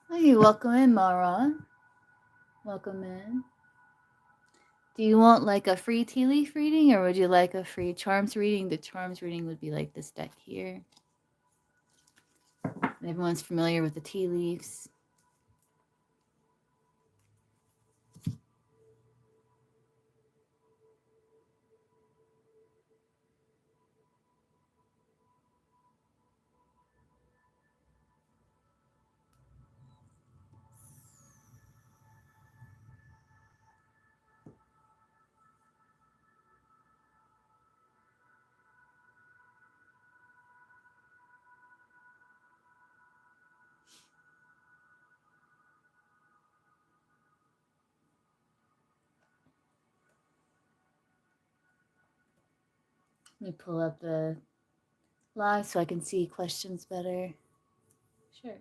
Hey, welcome in, Mara. Welcome in. Do you want like a free tea leaf reading or would you like a free charms reading? The charms reading would be like this deck here. And everyone's familiar with the tea leaves. Let me pull up the live so I can see questions better. Sure.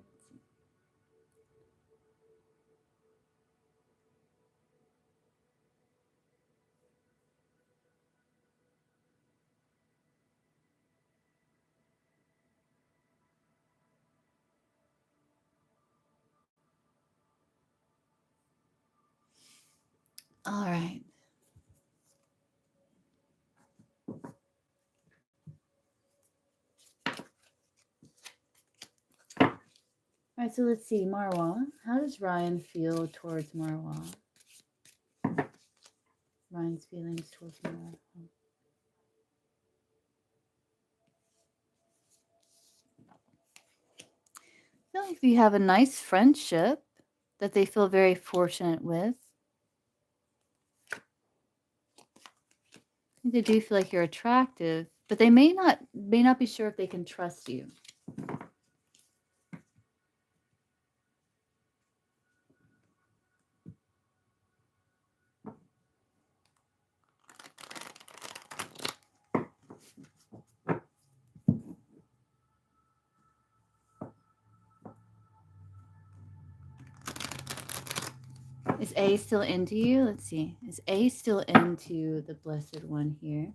All right. All right, so let's see. Marwa. How does Ryan feel towards Marwa? Ryan's feelings towards Marwa. I feel like you have a nice friendship that they feel very fortunate with. I think they do feel like you're attractive, but they may not be sure if they can trust you. Is A still into you? Let's see. Is A still into the Blessed One here?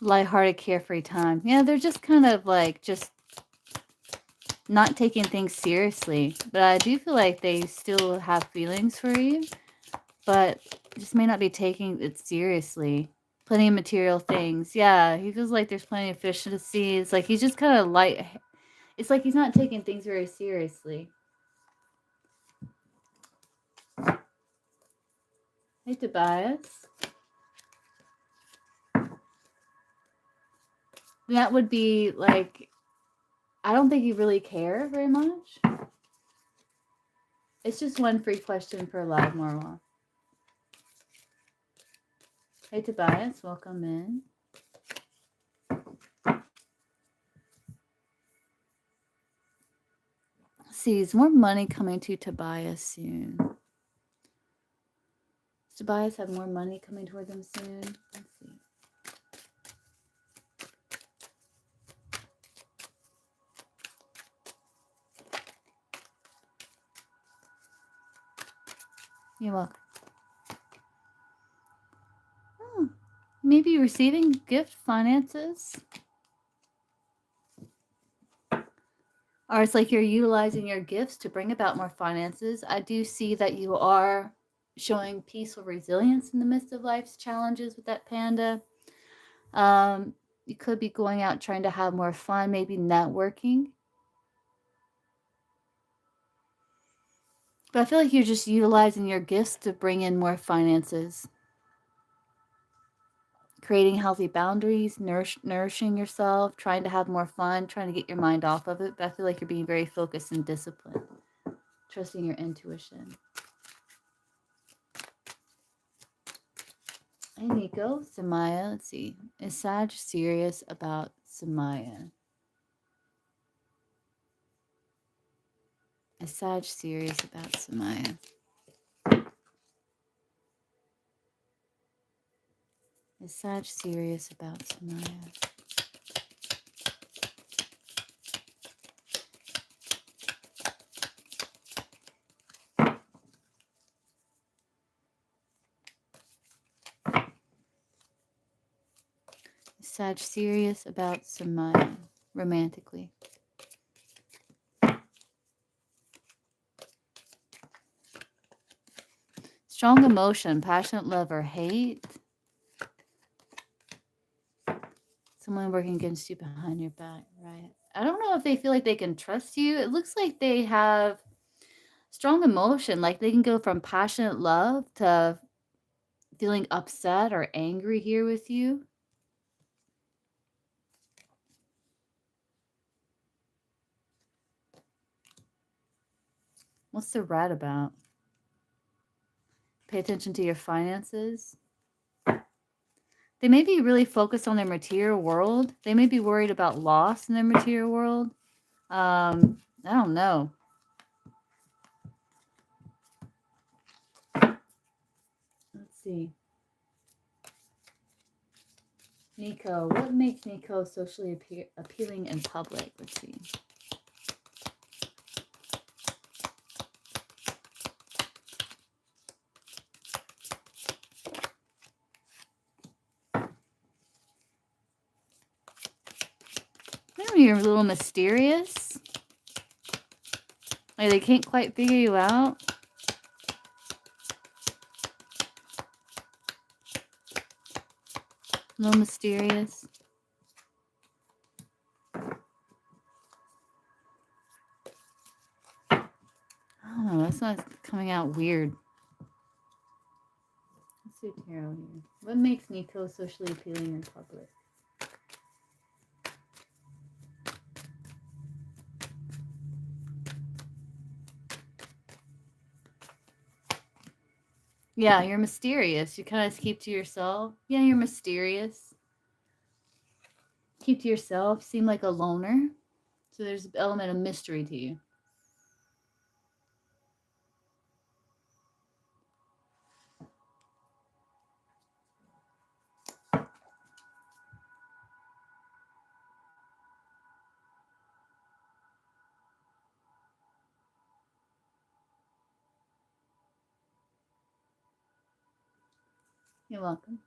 Lighthearted, carefree time. Yeah, they're just kind of like just not taking things seriously. But I do feel like they still have feelings for you, but just may not be taking it seriously. Plenty of material things. Yeah, he feels like there's plenty of fish to see. It's like he's just kind of light. It's like he's not taking things very seriously. Hey, Tobias. That would be like, I don't think you really care very much. It's just one free question per live, Marwa. Hey, Tobias. Welcome in. Let's see, is more money coming to Tobias soon? Does Tobias have more money coming toward them soon? Let's see. You're welcome. Oh, maybe receiving gift finances. Or it's like you're utilizing your gifts to bring about more finances. I do see that you are showing peaceful resilience in the midst of life's challenges with that panda. You could be going out trying to have more fun, maybe networking. But I feel like you're just utilizing your gifts to bring in more finances. Creating healthy boundaries, nourishing yourself, trying to have more fun, trying to get your mind off of it. But I feel like you're being very focused and disciplined, trusting your intuition. Hey, Nico, Samaya, let's see. Is Sag serious about Samaya? Is Sag serious about Samaya? Is Sag serious about Samaya? Is Sag serious about some money romantically. Strong emotion, passionate love or hate. Someone working against you behind your back, right? I don't know if they feel like they can trust you. It looks like they have strong emotion. Like they can go from passionate love to feeling upset or angry here with you. What's the rat about? Pay attention to your finances. They may be really focused on their material world. They may be worried about loss in their material world. I don't know. Let's see. Nico, what makes Nico socially appealing in public? Let's see. Maybe you're a little mysterious. Like they can't quite figure you out. A little mysterious. Oh, that's not coming out weird. Let's do tarot here. What makes Nico socially appealing in public? Yeah, you're mysterious. You kind of keep to yourself. Yeah, you're mysterious. Keep to yourself. Seem like a loner. So there's an element of mystery to you. You're welcome.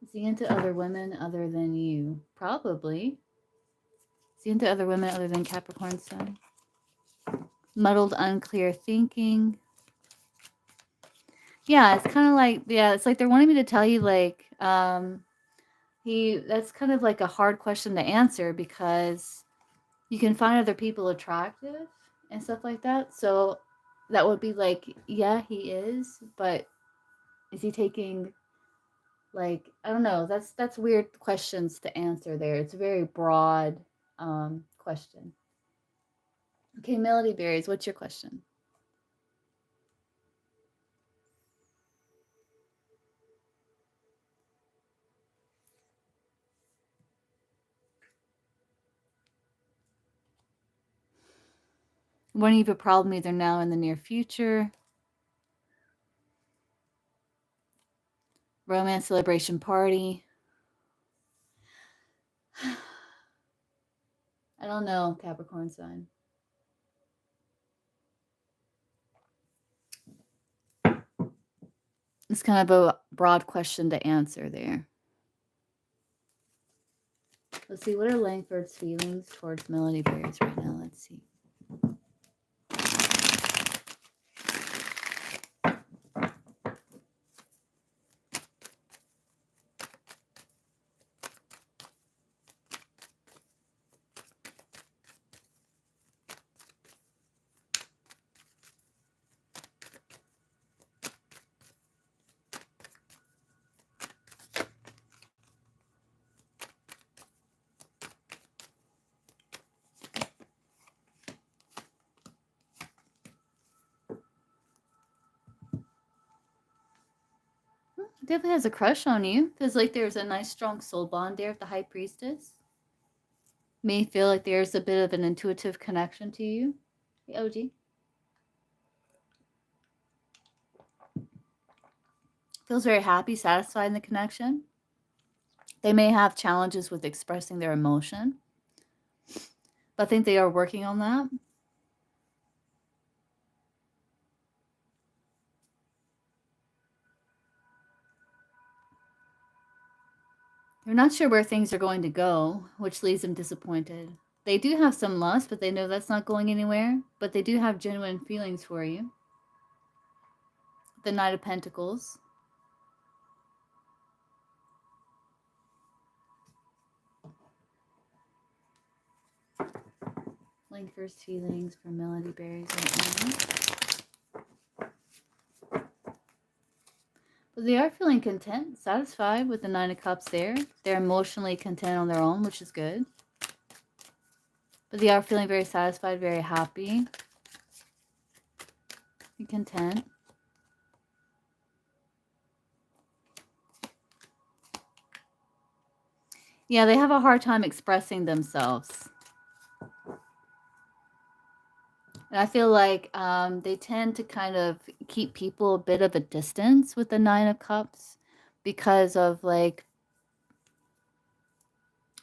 Is he into other women other than you? Probably. Is he into other women other than Capricorn Sun? Muddled, unclear thinking. Yeah, it's kind of like, yeah, it's like they're wanting me to tell you, like, that's kind of like a hard question to answer because you can find other people attractive and stuff like that. So that would be like, yeah, he is, but is he taking, like, I don't know. That's weird questions to answer there. It's a very broad question. Okay, Melody Berries, what's your question? Won't you have a problem either now or in the near future? Romance celebration party. I don't know, Capricorn sign. It's kind of a broad question to answer there. Let's see, what are Langford's feelings towards Melody Berries right now? Let's see. Definitely has a crush on you. Feels like there's a nice strong soul bond there with the High Priestess. May feel like there's a bit of an intuitive connection to you. The OG. Feels very happy, satisfied in the connection. They may have challenges with expressing their emotion, but I think they are working on that. They're not sure where things are going to go, which leaves them disappointed. They do have some lust, but they know that's not going anywhere. But they do have genuine feelings for you. The Knight of Pentacles. Langford's feelings for Melody Berries right now. But they are feeling content, satisfied with the Nine of Cups there. They're emotionally content on their own, which is good. But they are feeling very satisfied, very happy. And content. Yeah, they have a hard time expressing themselves. And I feel like they tend to kind of keep people a bit of a distance with the Nine of Cups because of like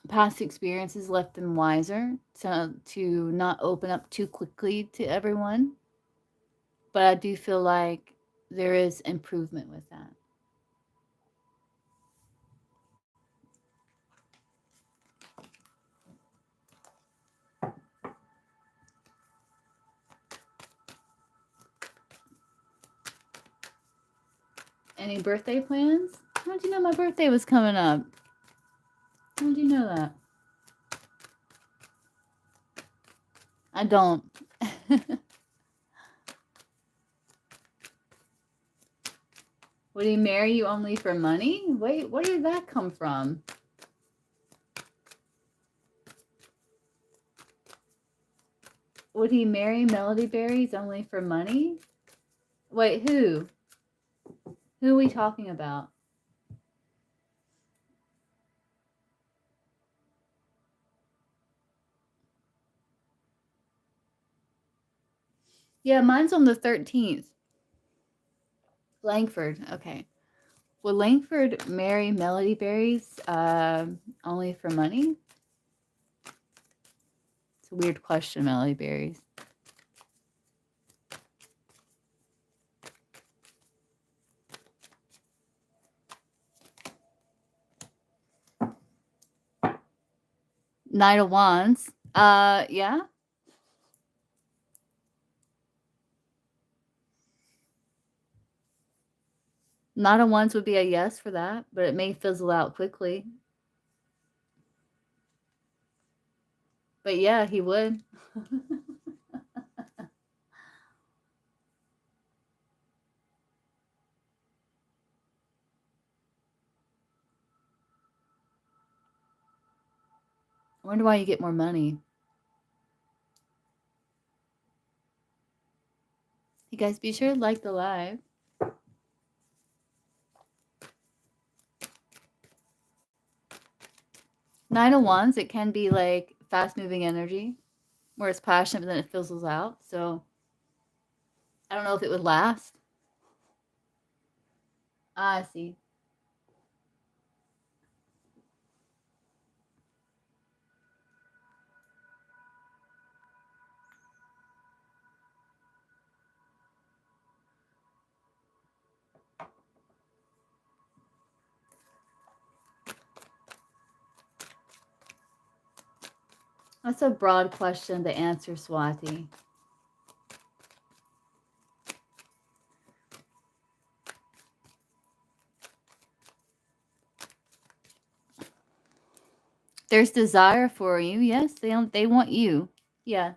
past experiences left them wiser to not open up too quickly to everyone. But I do feel like there is improvement with that. Any birthday plans? How'd you know my birthday was coming up? How'd you know that? I don't. Would he marry you only for money? Wait, where did that come from? Would he marry Melody Berries only for money? Wait, who? Who are we talking about? Yeah, mine's on the 13th. Langford, okay. Will Langford marry Melody Berries only for money? It's a weird question, Melody Berries. Knight of Wands. Yeah. Knight of Wands would be a yes for that, but it may fizzle out quickly. But yeah, he would. I wonder why you get more money. You guys be sure to like the live. Knight of Wands, it can be like fast-moving energy, where it's passionate, but then it fizzles out. So I don't know if it would last. I see. That's a broad question to answer, Swati. There's desire for you. Yes, they want you. Yeah.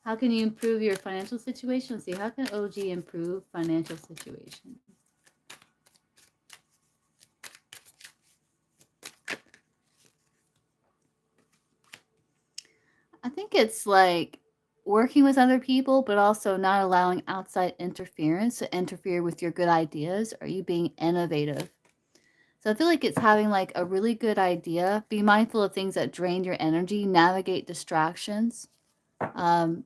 How can you improve your financial situation? Let's see, how can OG improve financial situation? I think it's like working with other people, but also not allowing outside interference to interfere with your good ideas or you being innovative. So I feel like it's having like a really good idea. Be mindful of things that drain your energy, navigate distractions, um,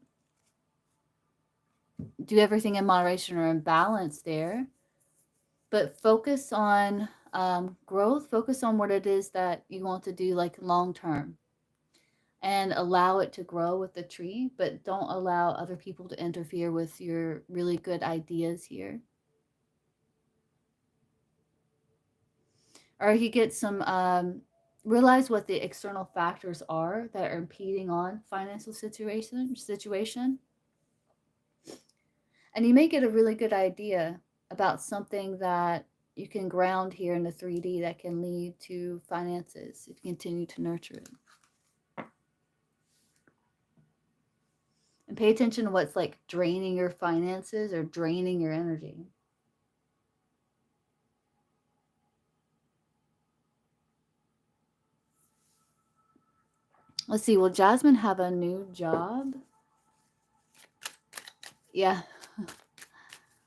do everything in moderation or in balance there. But focus on growth, focus on what it is that you want to do like long term and allow it to grow with the tree, but don't allow other people to interfere with your really good ideas here. Or you get some realize what the external factors are that are impeding on financial situation, and you may get a really good idea about something that you can ground here in the 3D that can lead to finances if you continue to nurture it. And pay attention to what's like draining your finances or draining your energy. Let's see, will Jasmine have a new job? Yeah.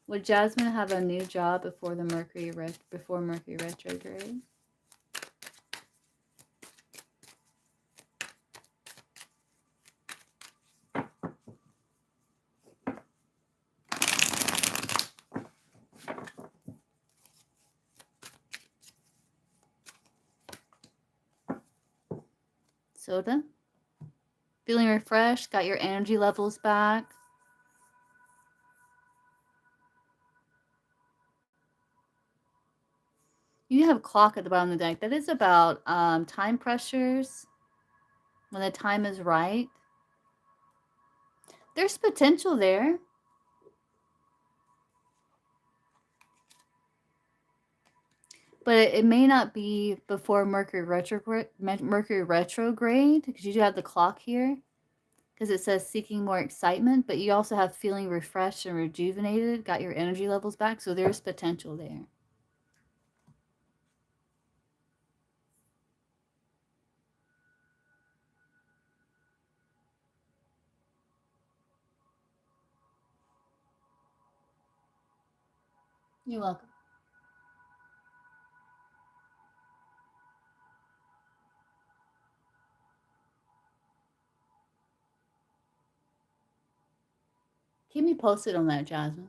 Would Jasmine have a new job before the Mercury retrograde? Soda? Feeling refreshed? Got your energy levels back? You have a clock at the bottom of the deck. That is about time pressures. When the time is right. There's potential there. But it may not be before Mercury retrograde because you do have the clock here. Because it says seeking more excitement, but you also have feeling refreshed and rejuvenated, got your energy levels back, so there's potential there. You're welcome. Keep me posted on that, Jasmine.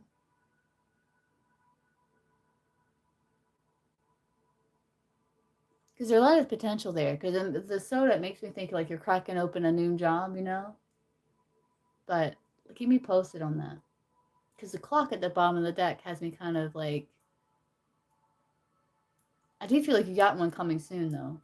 Because there's a lot of potential there. Because the soda makes me think like you're cracking open a new job, you know? But keep me posted on that. Because the clock at the bottom of the deck has me kind of like... I do feel like you got one coming soon, though.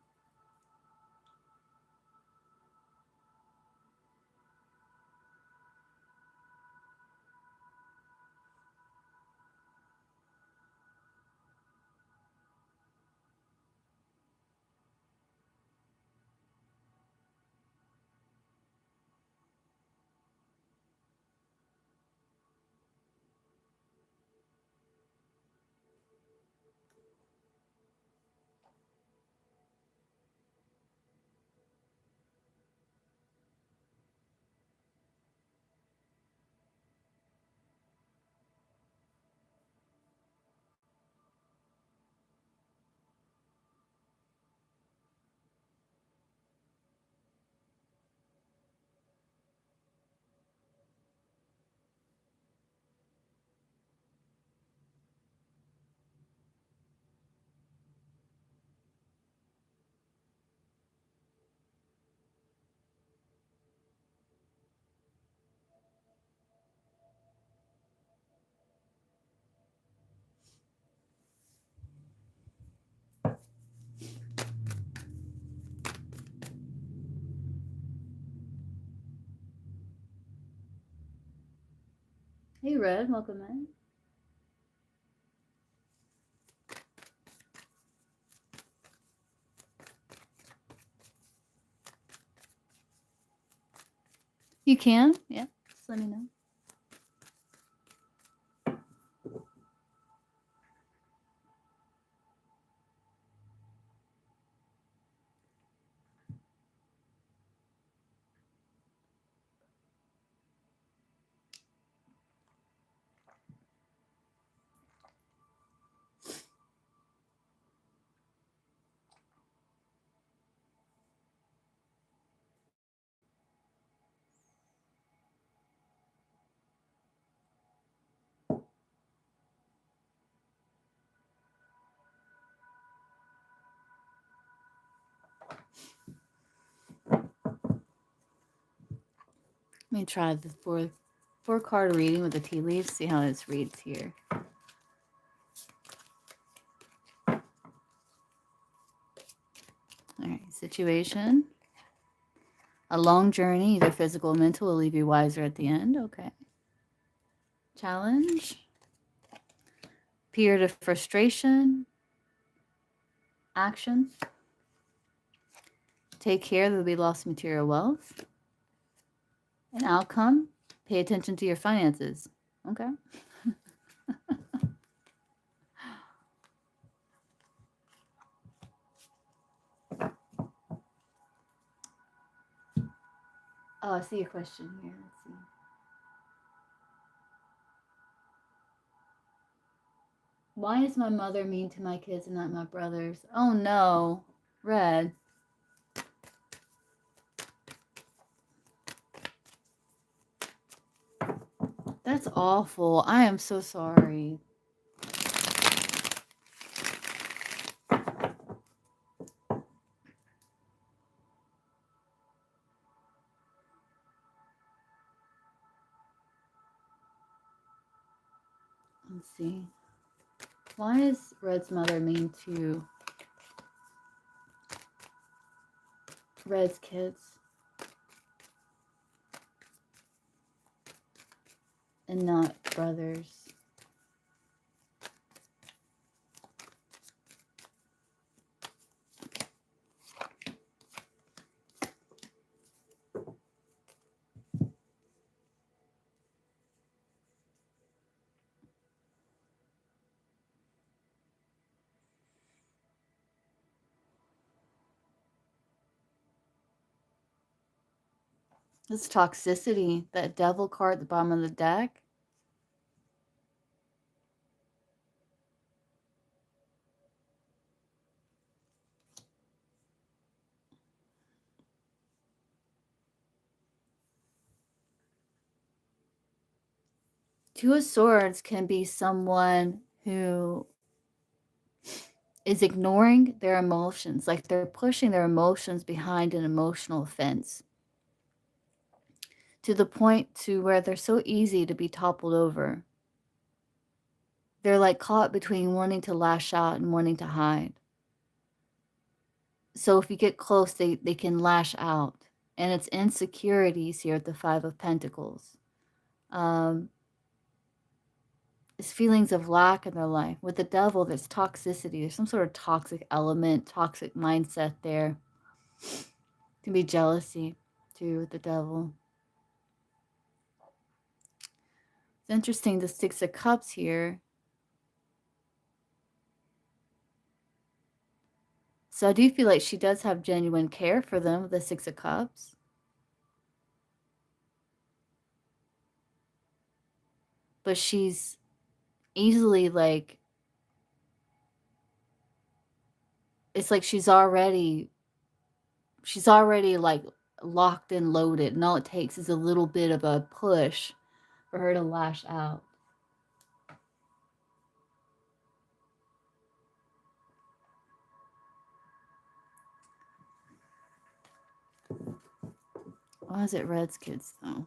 Hey, Red, welcome in. You can, yeah. Just let me know. Let me try the four card reading with the tea leaves. See how this reads here. All right, situation. A long journey, either physical or mental, will leave you wiser at the end. Okay. Challenge. Period of frustration. Action. Take care, there will be lost material wealth. An outcome. Pay attention to your finances. Okay. Oh, I see a question here. Let's see. Why is my mother mean to my kids and not my brothers? Oh no. Red. That's awful. I am so sorry. Let's see. Why is Red's mother mean to Red's kids and not brothers? This toxicity, that devil card at the bottom of the deck. Two of Swords can be someone who is ignoring their emotions, like they're pushing their emotions behind an emotional fence to the point to where they're so easy to be toppled over. They're like caught between wanting to lash out and wanting to hide. So if you get close, they can lash out. And it's insecurities here at the Five of Pentacles. It's feelings of lack in their life. With the devil, there's toxicity. There's some sort of toxic element, toxic mindset there. It can be jealousy, too, with the devil. It's interesting, the Six of Cups here. So I do feel like she does have genuine care for them, the Six of Cups. But she's easily like, it's like she's already like locked and loaded, and all it takes is a little bit of a push for her to lash out. Why is it Red's kids though?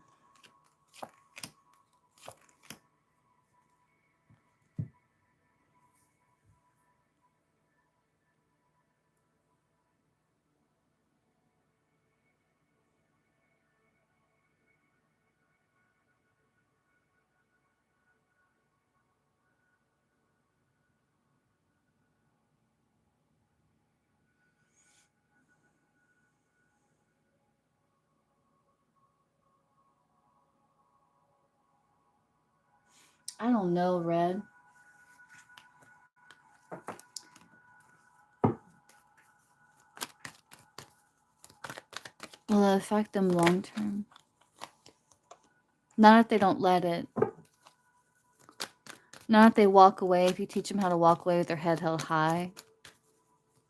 I don't know, Red. Will it affect them long term? Not if they don't let it. Not if they walk away, if you teach them how to walk away with their head held high.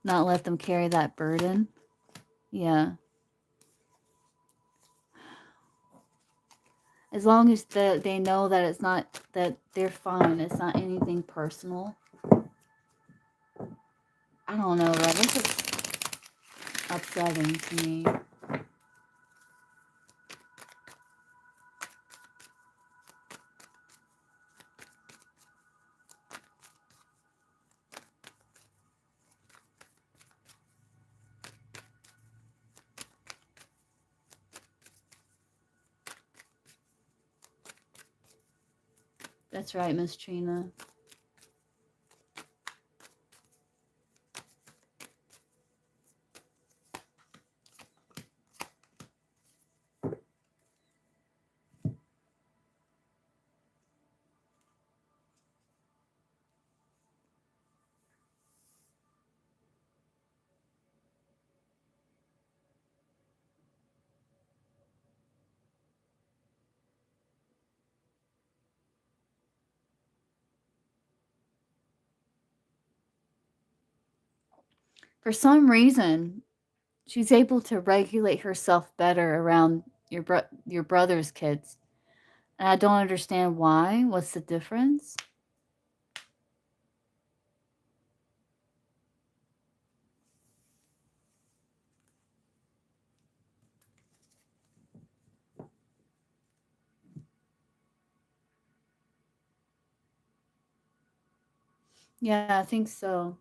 Not let them carry that burden. Yeah. As long as they know that it's not, that they're fine. It's not anything personal. I don't know, Red. This is upsetting to me. That's right, Miss Trina. For some reason, she's able to regulate herself better around your brother's kids. And I don't understand why. What's the difference? Yeah, I think so.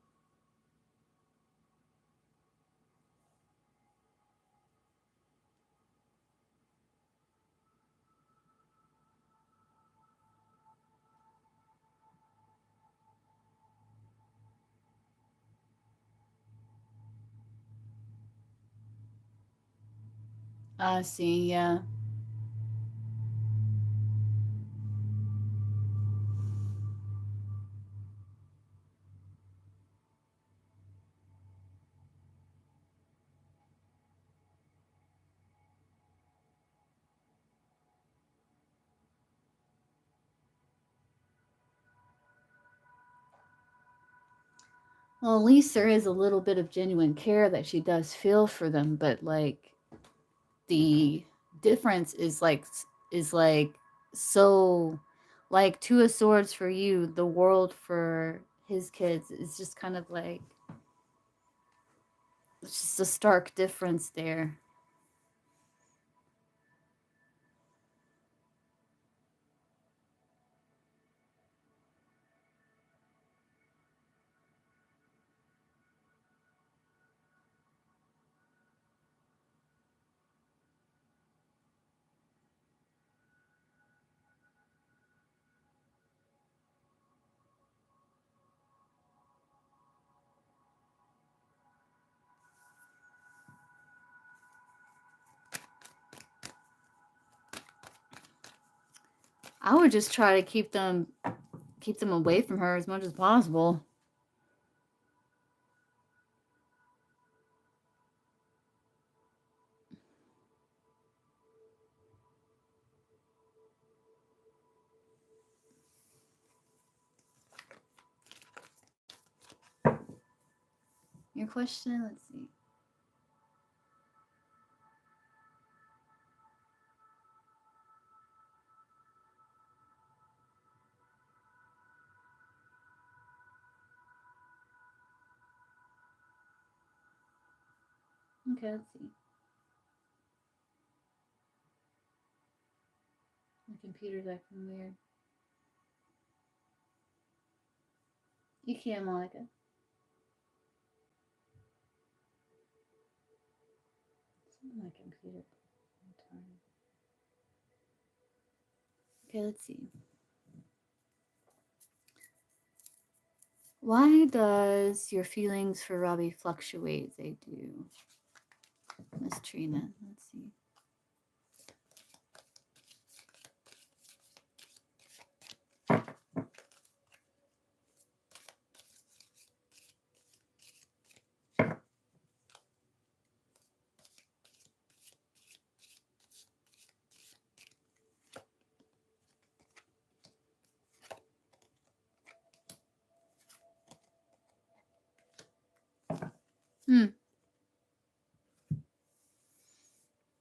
I see, yeah. Well, at least there is a little bit of genuine care that she does feel for them, but like the difference is like so, like two of swords for you, the world for his kids is just kind of like, it's just a stark difference there. I would just try to keep them away from her as much as possible. Your question, let's see. Okay, let's see. My computer's acting weird. You can, Monica. My computer. Okay, let's see. Why does your feelings for Robbie fluctuate? They do. Miss Trina. Let's see.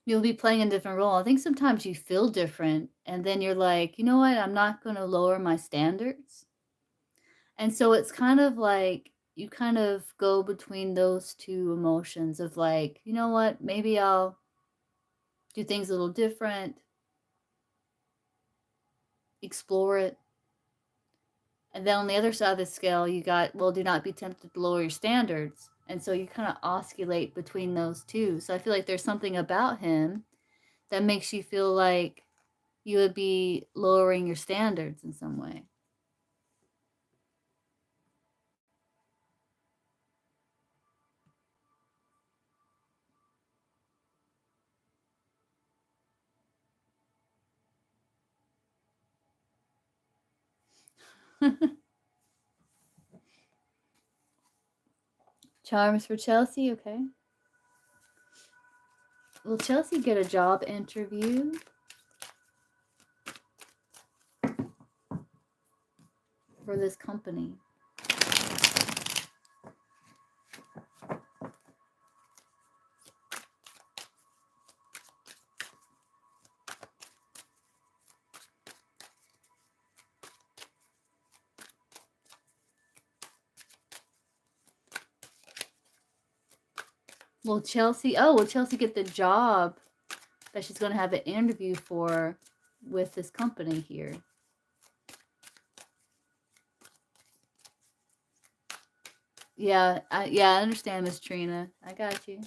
You'll be playing a different role. I think sometimes you feel different, and then you're like, you know what? I'm not going to lower my standards. And so it's kind of like you kind of go between those two emotions of like, you know what? Maybe I'll do things a little different, explore it. And then on the other side of the scale, you got, well, do not be tempted to lower your standards. And so you kind of oscillate between those two. So I feel like there's something about him that makes you feel like you would be lowering your standards in some way. Charms for Chelsea, okay. Will Chelsea get a job interview? For this company? Will Chelsea get the job that she's going to have an interview for with this company here? Yeah, I understand, Miss Trina. I got you.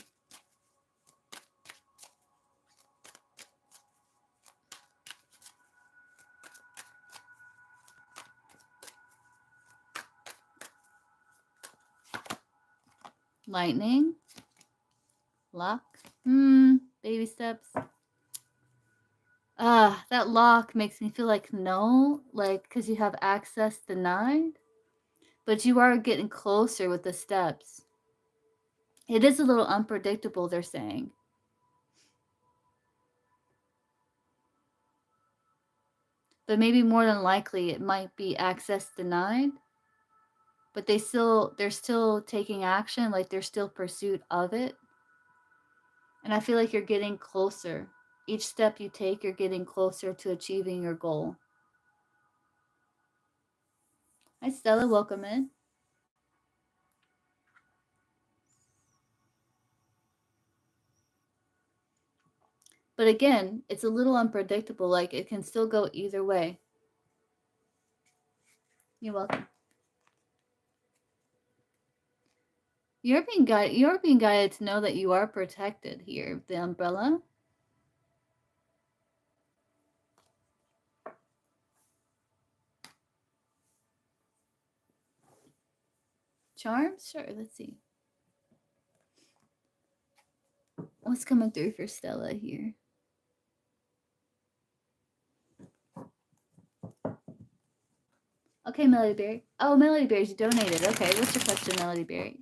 Lightning. Lock. Baby steps. That lock makes me feel like no, like because you have access denied. But you are getting closer with the steps. It is a little unpredictable, they're saying. But maybe more than likely it might be access denied. But they're still taking action, like there's still pursuit of it. And I feel like you're getting closer. Each step you take, you're getting closer to achieving your goal. Hi, Stella. Welcome in. But again, it's a little unpredictable. Like it can still go either way. You're welcome. You're being guided to know that you are protected here. The umbrella. Charms? Sure, let's see. What's coming through for Stella here? Okay, Melody Berry. Oh, Melody Berries, you donated. Okay, what's your question, Melody Berries?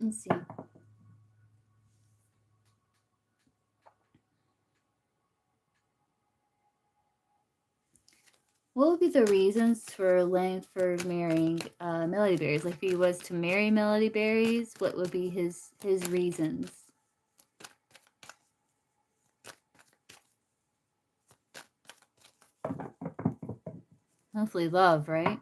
Let's see. What would be the reasons for Langford marrying Melody Berries? Like if he was to marry Melody Berries, what would be his reasons? Hopefully love, right?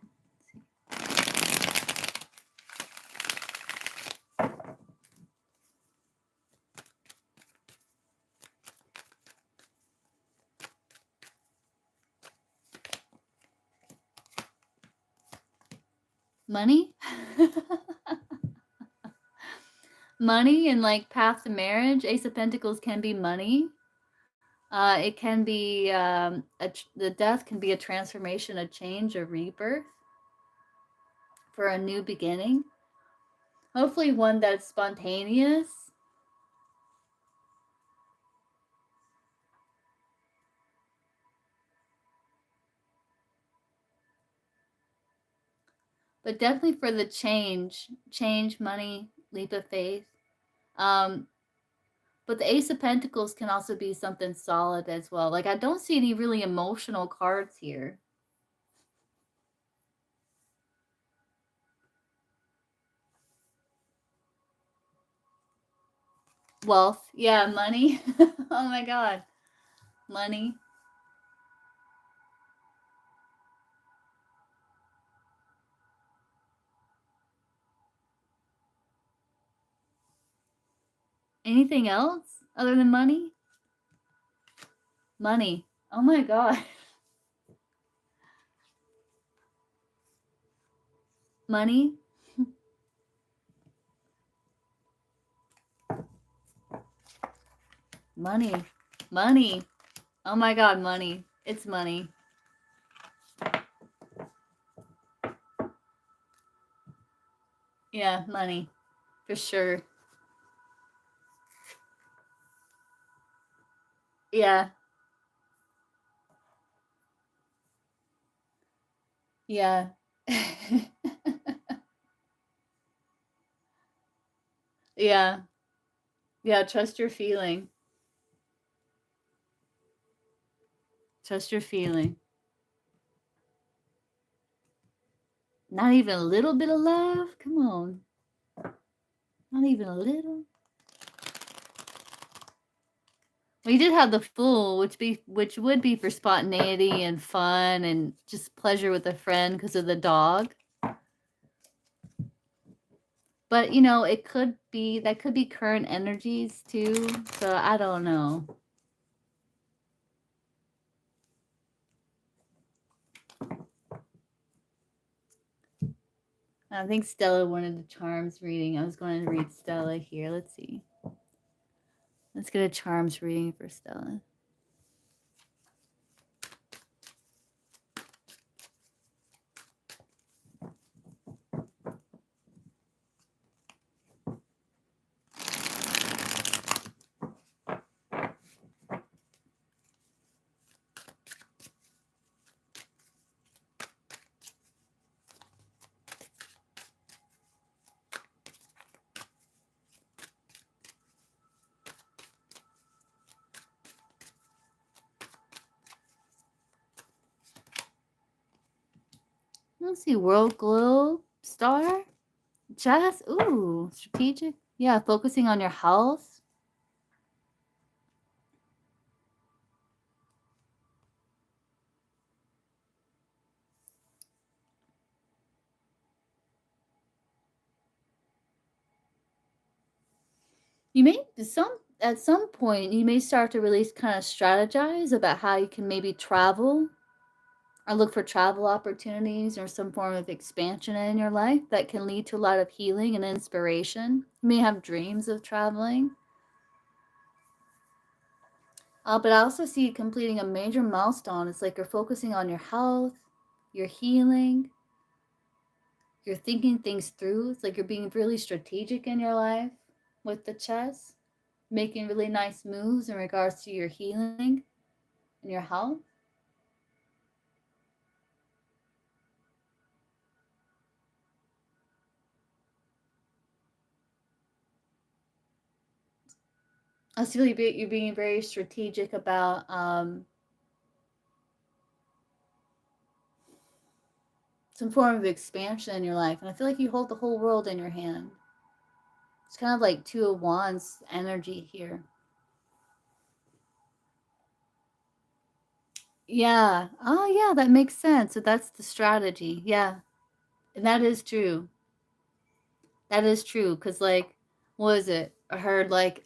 Money? Money and like path to marriage. Ace of Pentacles can be money. It can be the death can be a transformation, a change, a rebirth for a new beginning. Hopefully one that's spontaneous. But definitely for the change, money, leap of faith. Um, but the Ace of Pentacles can also be something solid as well. Like, I don't see any really emotional cards here. Wealth. Yeah, money. Oh my God. Money. Anything else other than money? Money. Oh my God. Money. Money. Money. Oh my God, money. It's money. Yeah, money. For sure. Yeah. Yeah. Yeah. Yeah, trust your feeling. Trust your feeling. Not even a little bit of love? Come on. Not even a little. We did have the Fool, which would be for spontaneity and fun and just pleasure with a friend because of the dog. But you know, it could be that could be current energies too. So I don't know. I think Stella wanted a charms reading. I was going to read Stella here. Let's see. Let's get a charms reading for Stella. Let's see. World Globe Star. Jazz. Ooh, strategic. Yeah, focusing on your health. You may at some point you may start to really kind of strategize about how you can maybe travel or look for travel opportunities or some form of expansion in your life that can lead to a lot of healing and inspiration. You may have dreams of traveling. But I also see you completing a major milestone. It's like you're focusing on your health, your healing, you're thinking things through. It's like you're being really strategic in your life with the chess, making really nice moves in regards to your healing and your health. I feel you're being very strategic about some form of expansion in your life. And I feel like you hold the whole world in your hand. It's kind of like Two of Wands energy here. Yeah. Oh, yeah, that makes sense. So that's the strategy. Yeah. And that is true. That is true. Because, like, what is it? I heard, like,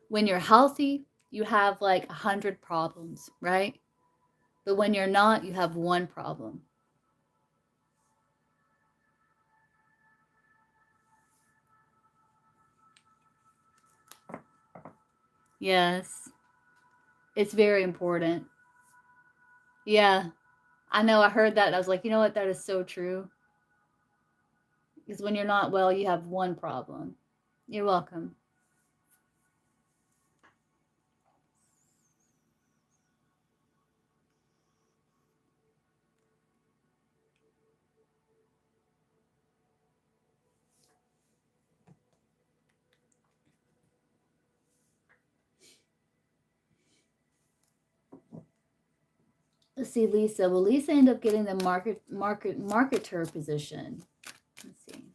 when you're healthy, you have like 100 problems, right? But when you're not, you have one problem. Yes. It's very important. Yeah. I know I heard that and I was like, you know what? That is so true. Because when you're not well, you have one problem. You're welcome. Let's see, Lisa. Will Lisa end up getting the marketer position? Let's see.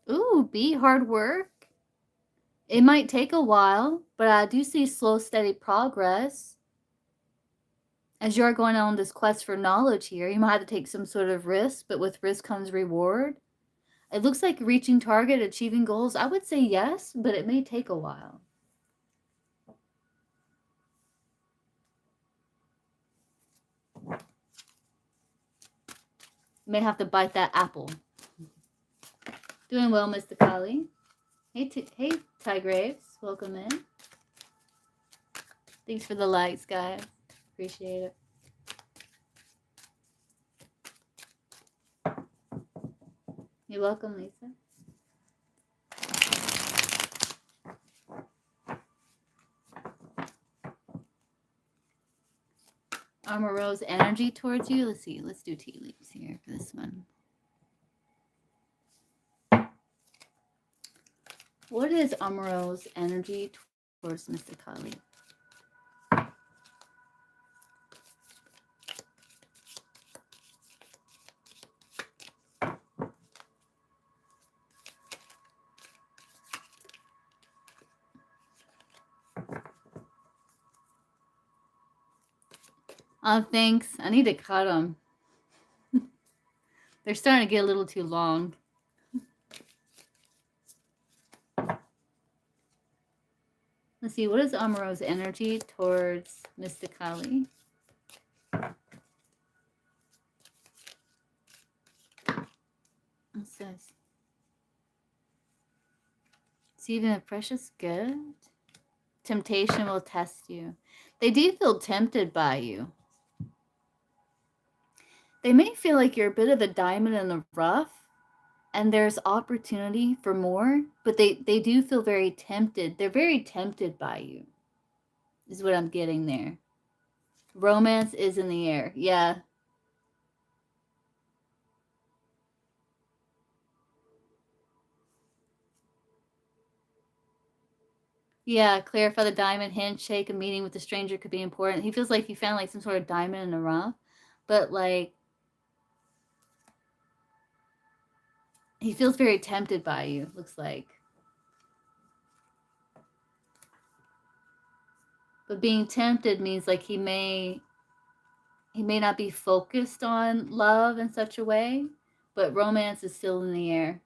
Ooh, be hard work. It might take a while, but I do see slow, steady progress. As you're going on this quest for knowledge here, you might have to take some sort of risk, but with risk comes reward. It looks like reaching target, achieving goals. I would say yes, but it may take a while. You may have to bite that apple. Doing well, Mr. Kali. Hey, Ty Graves. Welcome in. Thanks for the likes, guys. Appreciate it. You're welcome, Lisa. Armor Rose energy towards you. Let's see. Let's do tea leaves here for this one. What is Amaro's energy towards Mr. Kali? Oh, thanks. I need to cut them. They're starting to get a little too long. Let's see, what is Amaro's energy towards Mr. Kali? It says, it's even a precious gift. Temptation will test you. They do feel tempted by you. They may feel like you're a bit of a diamond in the rough, and there's opportunity for more, but they do feel very tempted. They're very tempted by you, is what I'm getting there. Romance is in the air. Yeah. Yeah, clarify the diamond handshake. A meeting with a stranger could be important. He feels like he found like some sort of diamond in the rough, but like he feels very tempted by you, looks like. But being tempted means like he may not be focused on love in such a way, but romance is still in the air.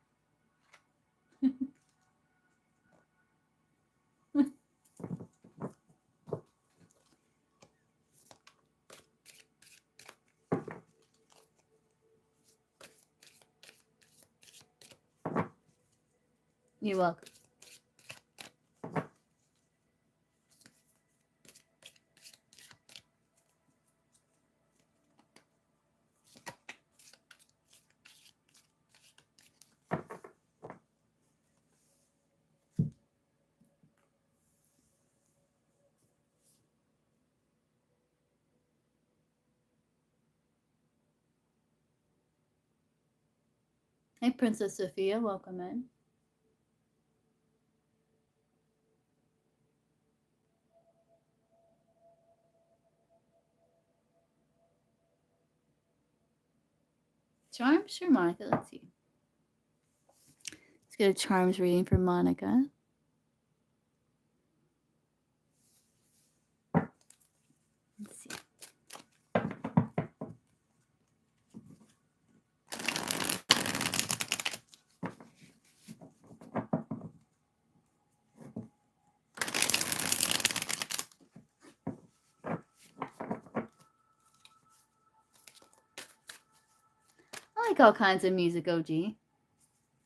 You're welcome. Hey, Princess Sophia, welcome in. Charms? Sure, Monica. Let's see. Let's get a charms reading for Monica. Let's see. I like all kinds of music, OG.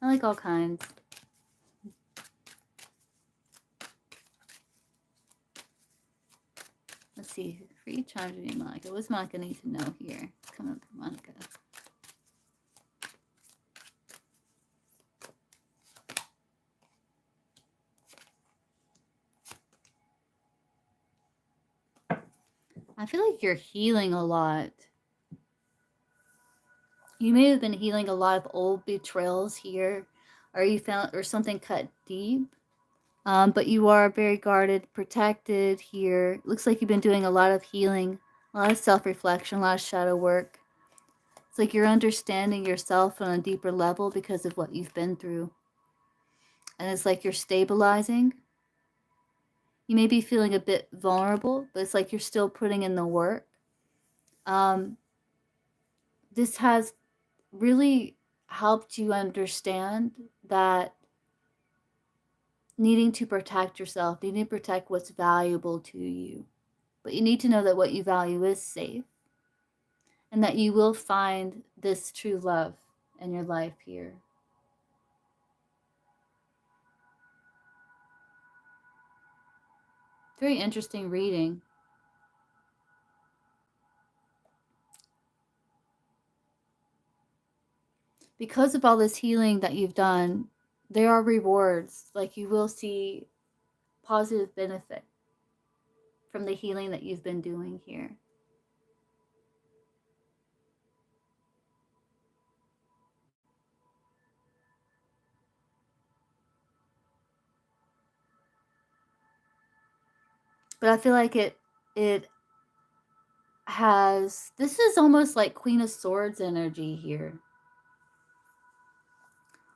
I like all kinds. Let's see. Free charge reading, Monica. What's Monica need to know here? Come up, Monica. I feel like you're healing a lot. You may have been healing a lot of old betrayals here, or you found, or something cut deep. But you are very guarded, protected here. Looks like you've been doing a lot of healing, a lot of self-reflection, a lot of shadow work. It's like you're understanding yourself on a deeper level because of what you've been through. And it's like you're stabilizing. You may be feeling a bit vulnerable, but it's like you're still putting in the work. Um, this has really helped you understand that needing to protect yourself, needing to protect what's valuable to you. But you need to know that what you value is safe and that you will find this true love in your life here. Very interesting reading. Because of all this healing that you've done, there are rewards. Like you will see positive benefit from the healing that you've been doing here. But I feel like it has, this is almost like Queen of Swords energy here.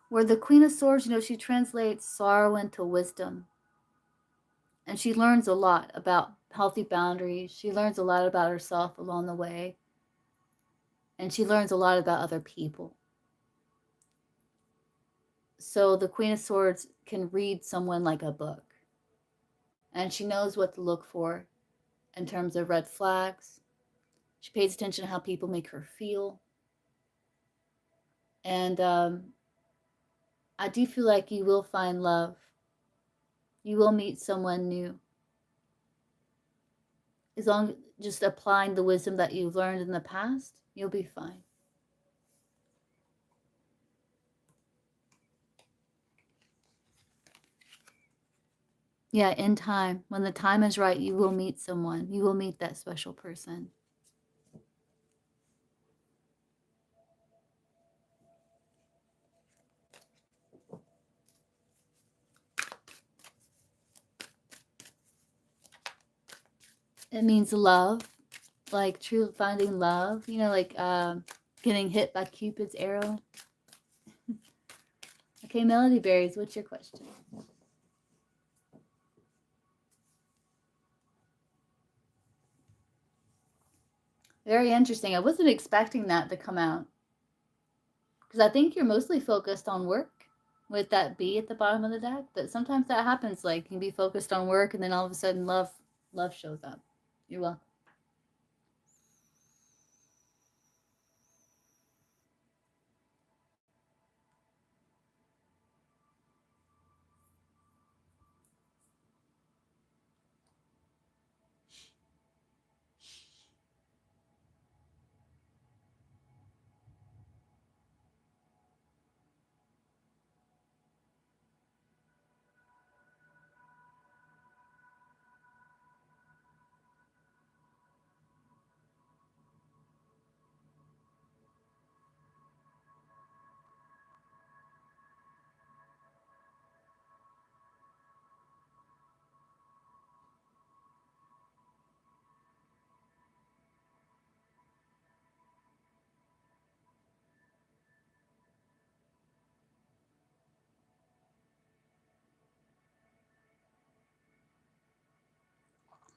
Where the Queen of Swords, she translates sorrow into wisdom. And she learns a lot about healthy boundaries. She learns a lot about herself along the way. And she learns a lot about other people. So the Queen of Swords can read someone like a book. And she knows what to look for in terms of red flags. She pays attention to how people make her feel. And I do feel like you will find love. You will meet someone new. As long as just applying the wisdom that you've learned in the past, you'll be fine. Yeah, in time. When the time is right, you will meet someone. You will meet that special person. It means love, like true finding love, like getting hit by Cupid's arrow. Okay, Melody Berries, what's your question? Very interesting. I wasn't expecting that to come out. Because I think you're mostly focused on work with that B at the bottom of the deck. But sometimes that happens. Like you can be focused on work and then all of a sudden love shows up. You're welcome.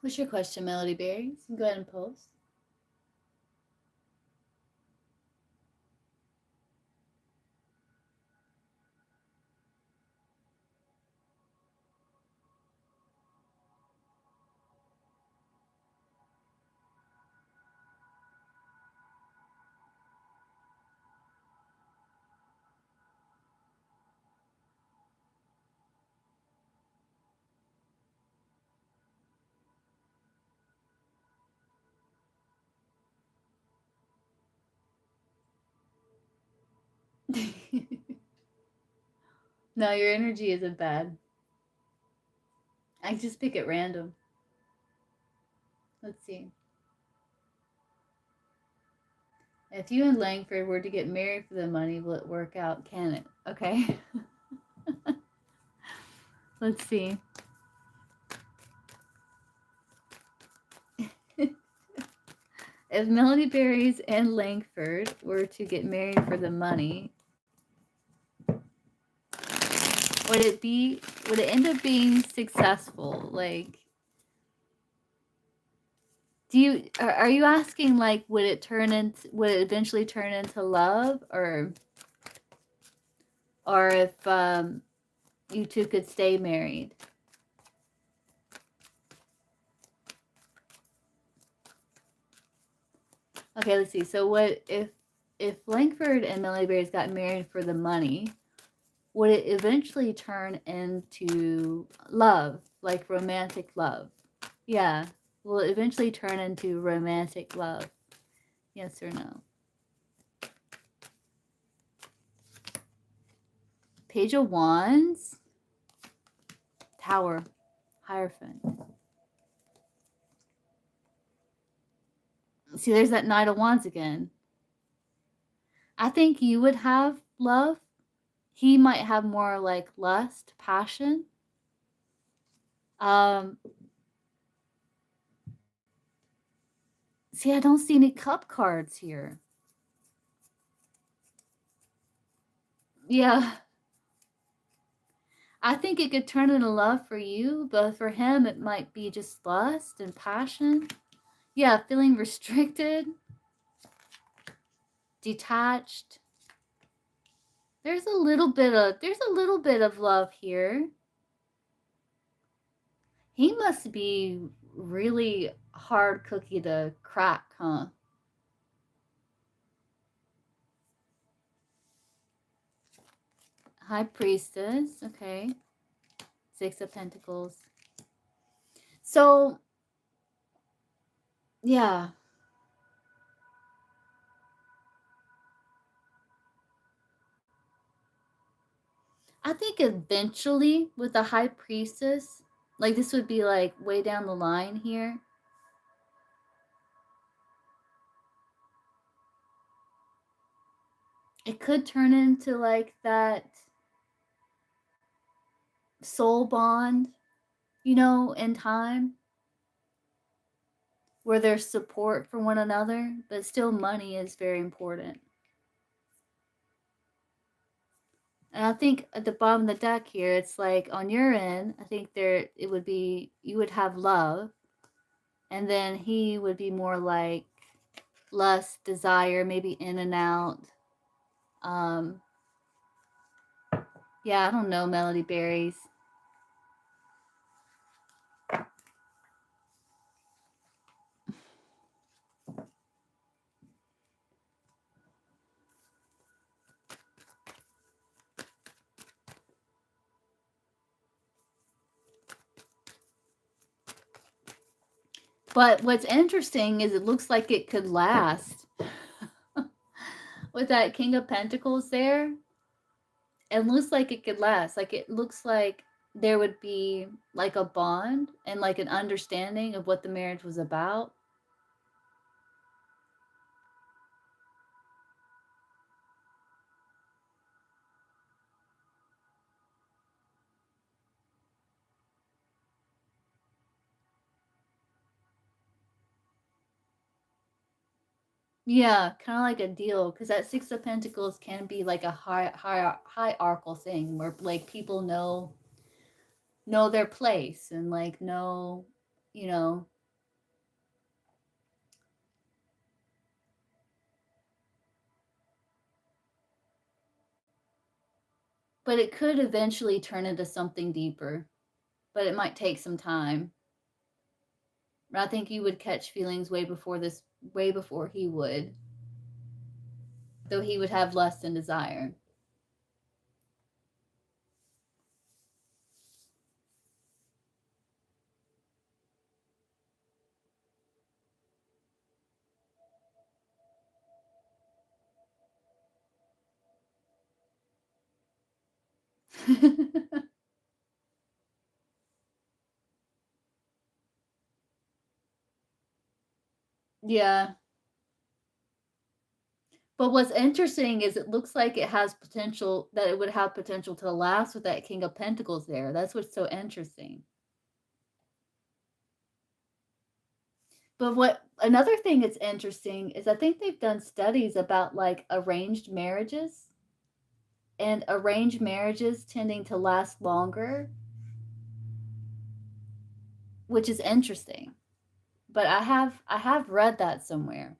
What's your question, Melody Berries? Go ahead and post. No, your energy isn't bad. I just pick at random. Let's see. If you and Langford were to get married for the money, will it work out? Can it? Okay. Let's see. If Melody Berries and Langford were to get married for the money, would it end up being successful? Like, are you asking, like, would it eventually turn into love, or if you two could stay married? Okay, let's see. So what if Langford and Melody Berries got married for the money, would it eventually turn into love, like romantic love? Yeah. Will it eventually turn into romantic love? Yes or no? Page of Wands, Tower, Hierophant. See, there's that Knight of Wands again. I think you would have love. He might have more like lust, passion. See, I don't see any cup cards here. Yeah. I think it could turn into love for you, but for him, it might be just lust and passion. Yeah, feeling restricted, detached. There's a little bit of love here. He must be really hard cookie to crack, huh? High Priestess, okay. Six of Pentacles. So, yeah. I think eventually with the High Priestess, like this would be like way down the line here. It could turn into like that soul bond, in time, where there's support for one another, but still money is very important. And I think at the bottom of the deck here, it's like on your end, I think it would be, you would have love, and then he would be more like lust, desire, maybe in and out. Yeah, I don't know, Melody Berries. But what's interesting is it looks like it could last. With that King of Pentacles there, it looks like it could last. Like, it looks like there would be like a bond and like an understanding of what the marriage was about. Yeah, kind of like a deal, because that Six of Pentacles can be like a hierarchical thing where like people know their place and like know, you know. But it could eventually turn into something deeper, but it might take some time. I think you would catch feelings way before he would, though he would have lust and desire. Yeah. But what's interesting is it looks like it has potential, that it would have potential to last with that King of Pentacles there. That's what's so interesting. But what another thing that's interesting is I think they've done studies about like arranged marriages, and arranged marriages tending to last longer, which is interesting. But I have read that somewhere.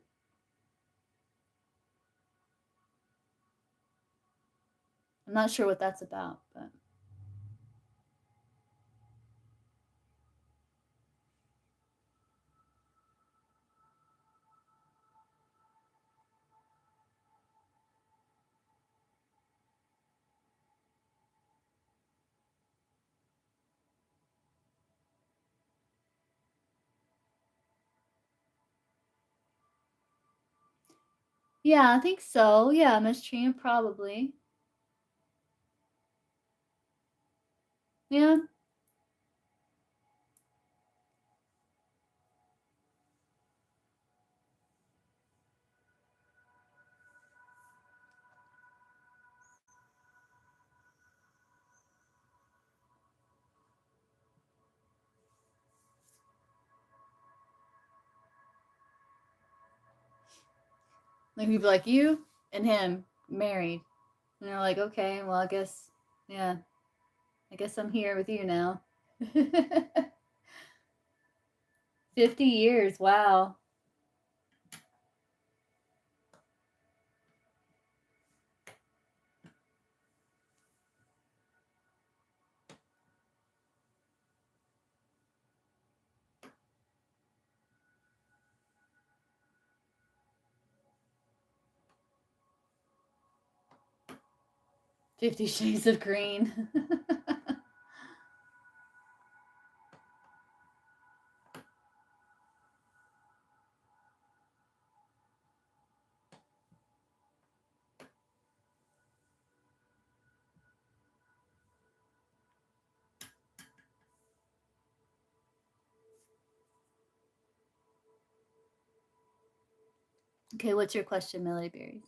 I'm not sure what that's about, but yeah, I think so. Yeah, mistreated probably. Yeah. 'Like people like you and him married. And they're like, okay, well, I guess, yeah, I guess I'm here with you now. 50 years. Wow. 50 Shades of Green. Okay, what's your question, Melody Berries?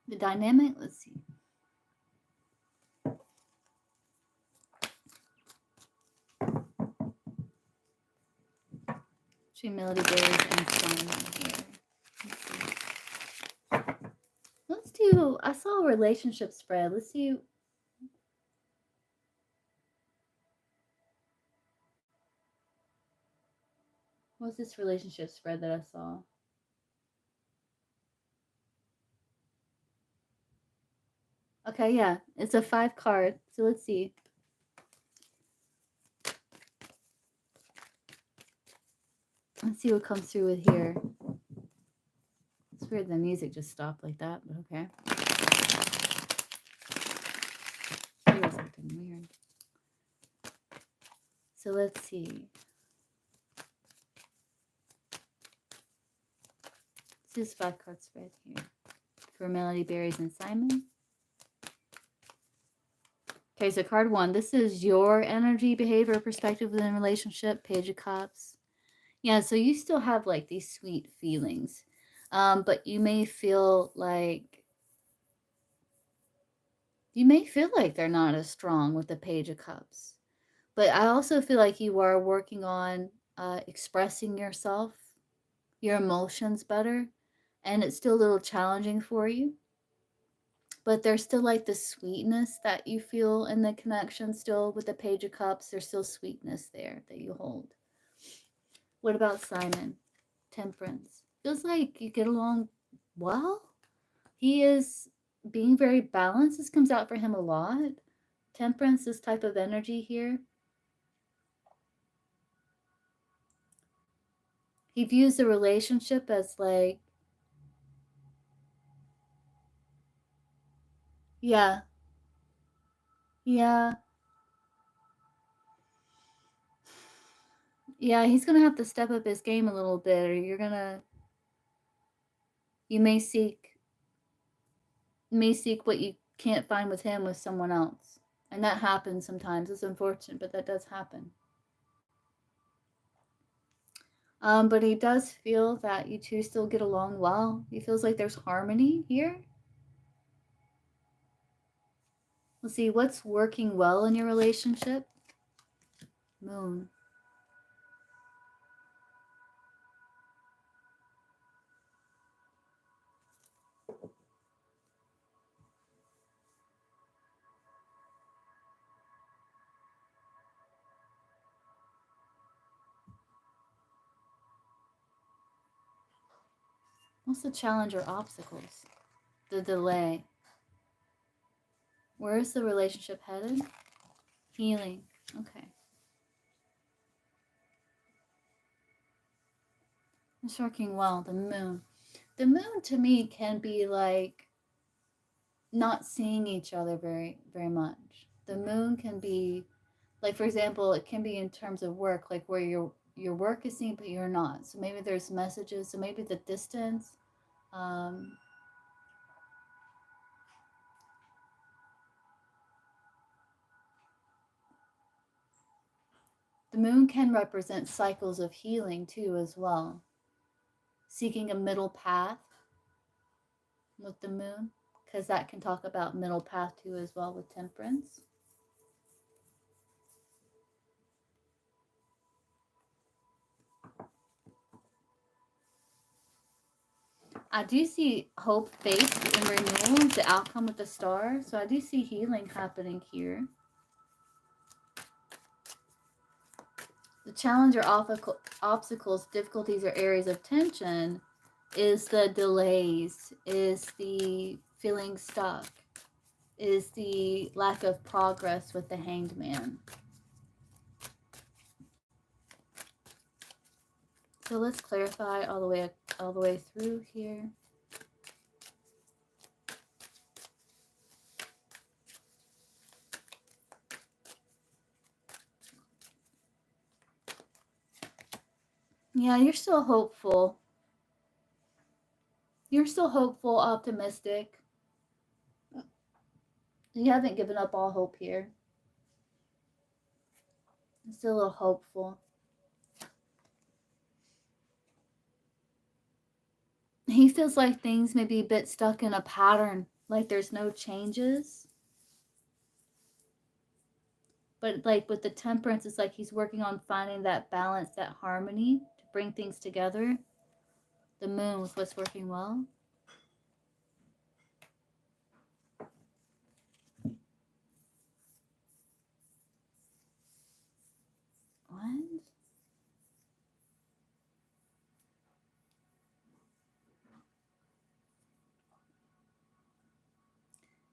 The dynamic? Let's see. Between Melody Berries and Simon here. Let's do, I saw a relationship spread. Let's see. What's this relationship spread that I saw? Okay, yeah, it's a 5 card. So let's see. Let's see what comes through with here. It's weird the music just stopped like that, but okay. It was something weird. So let's see. This is 5 card spread here for Melody Berries and Simon. Okay, so card 1. This is your energy, behavior, perspective within relationship. Page of Cups. Yeah, so you still have like these sweet feelings, but you may feel like they're not as strong with the Page of Cups. But I also feel like you are working on expressing yourself, your emotions better, and it's still a little challenging for you. But there's still like the sweetness that you feel in the connection still with the Page of Cups. There's still sweetness there that you hold. What about Simon? Temperance. Feels like you get along well. He is being very balanced. This comes out for him a lot. Temperance, this type of energy here. He views the relationship as like, yeah, yeah. Yeah, he's gonna have to step up his game a little bit, or you may seek what you can't find with him with someone else. And that happens sometimes. It's unfortunate, but that does happen. But he does feel that you two still get along well. He feels like there's harmony here. Let's see, what's working well in your relationship? Moon. What's the challenge or obstacles? The delay. Where is the relationship headed? Healing. Okay. It's working well. The moon. The moon to me can be like not seeing each other very much. The moon can be like, for example, it can be in terms of work, like where your work is seen but you're not. So maybe there's messages. So maybe the distance. Um, the moon can represent cycles of healing too, as well. Seeking a middle path with the moon, because that can talk about middle path too, as well, with temperance. I do see hope, faith, and renewal is the outcome with the star. So I do see healing happening here. The challenge or obstacles, difficulties, or areas of tension is the delays, is the feeling stuck, is the lack of progress with the Hanged Man. So let's clarify all the way through here. Yeah, you're still hopeful. You're still hopeful, optimistic. You haven't given up all hope here. You're still a little hopeful. He feels like things may be a bit stuck in a pattern, like there's no changes. But like with the temperance, it's like he's working on finding that balance, that harmony to bring things together. The moon with what's working well. What?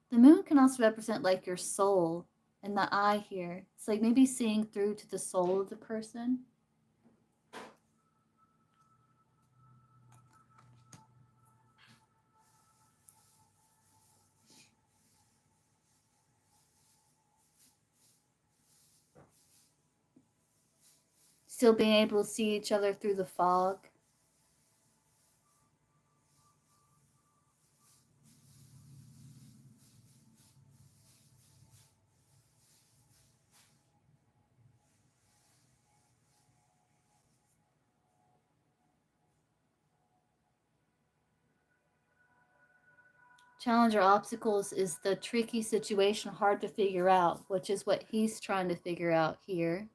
The moon can also represent like your soul and the eye here. It's like maybe seeing through to the soul of the person. Still being able to see each other through the fog. Challenge or obstacles is the tricky situation, hard to figure out, which is what he's trying to figure out here.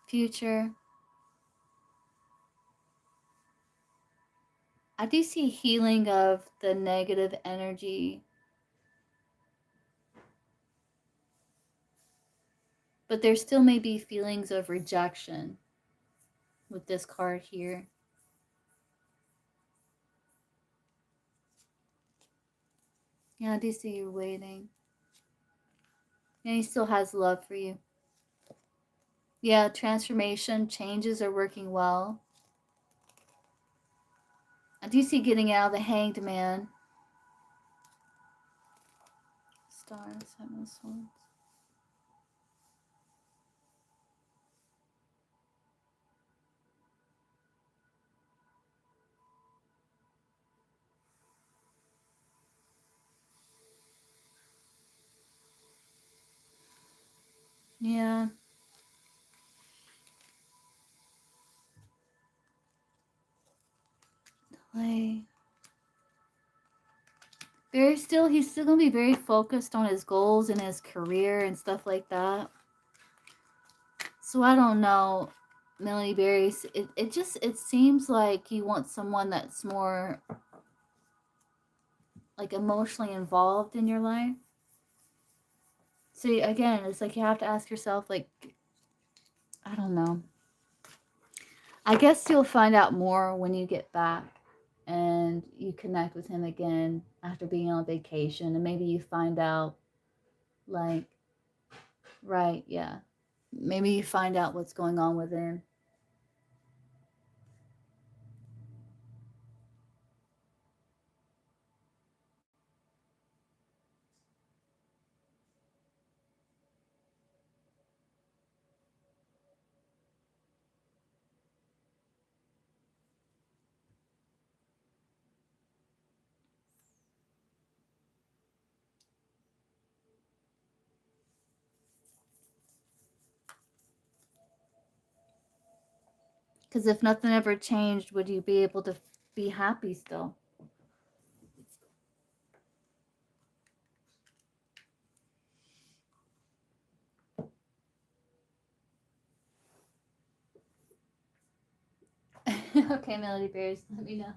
Future. I do see healing of the negative energy, but there still may be feelings of rejection with this card here. Yeah, I do see you waiting. And he still has love for you. Yeah, transformation, changes are working well. I do see getting out of the Hanged Man. Star, Seven of Swords. Yeah. Like, he's still gonna be very focused on his goals and his career and stuff like that. So I don't know, Melody Berries. It seems like you want someone that's more like emotionally involved in your life. See, again, it's like you have to ask yourself, like, I don't know. I guess you'll find out more when you get back and you connect with him again after being on vacation, and maybe you find out, like, right, yeah. Maybe you find out what's going on with him. Because if nothing ever changed, would you be able to be happy still? Okay, Melody Bears, let me know.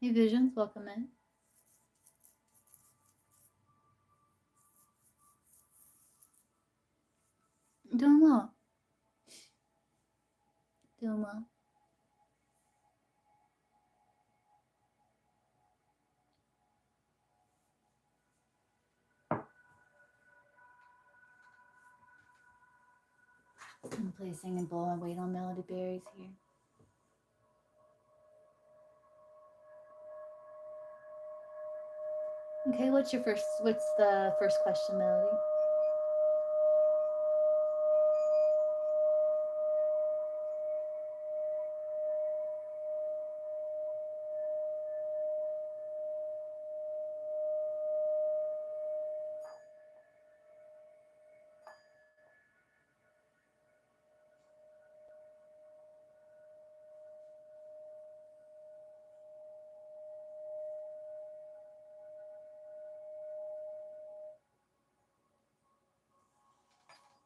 Hey, Visions, welcome in. Doing well. Doing well. I'm placing a bowl and wait on Melody Berries here. Okay, what's the first question, Melody?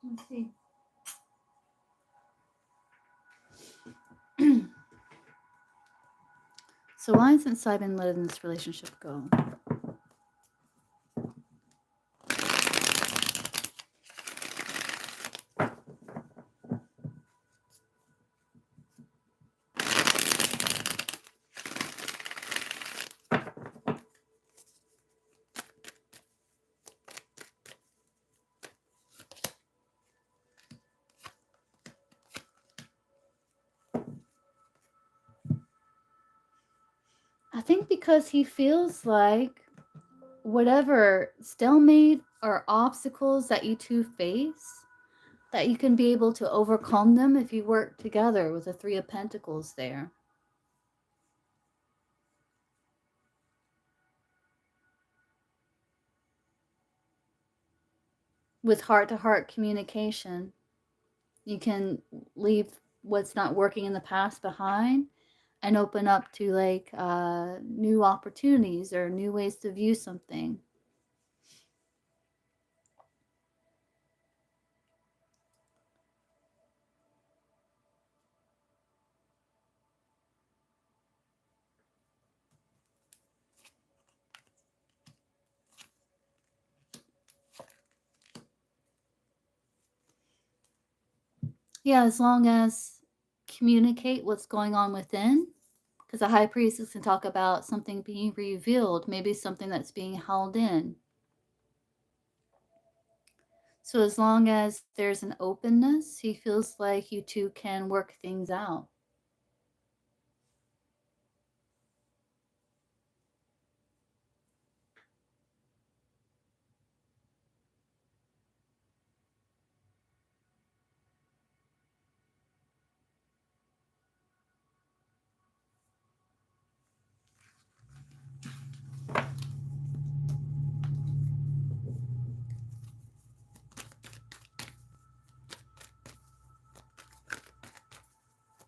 Let's see. So why isn't Simon letting this relationship go? I think because he feels like whatever stalemate or obstacles that you two face, that you can be able to overcome them if you work together with the Three of Pentacles there. With heart-to-heart communication, you can leave what's not working in the past behind and open up to like new opportunities or new ways to view something. Yeah, as long as communicate what's going on within, because the high priestess can talk about something being revealed, maybe something that's being held in. So as long as there's an openness, he feels like you two can work things out.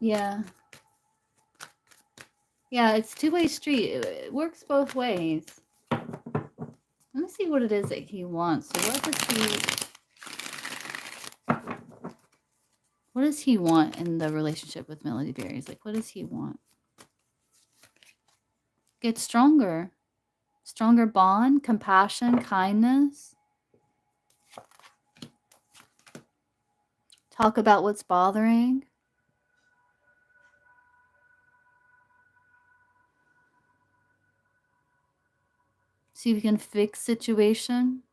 Yeah. Yeah, it's two-way street. It works both ways. Let me see what it is that he wants. So what does he want in the relationship with Melody Berries? Like, what does he want? Get stronger. Stronger bond, compassion, kindness. Talk about what's bothering. See if you can fix situation.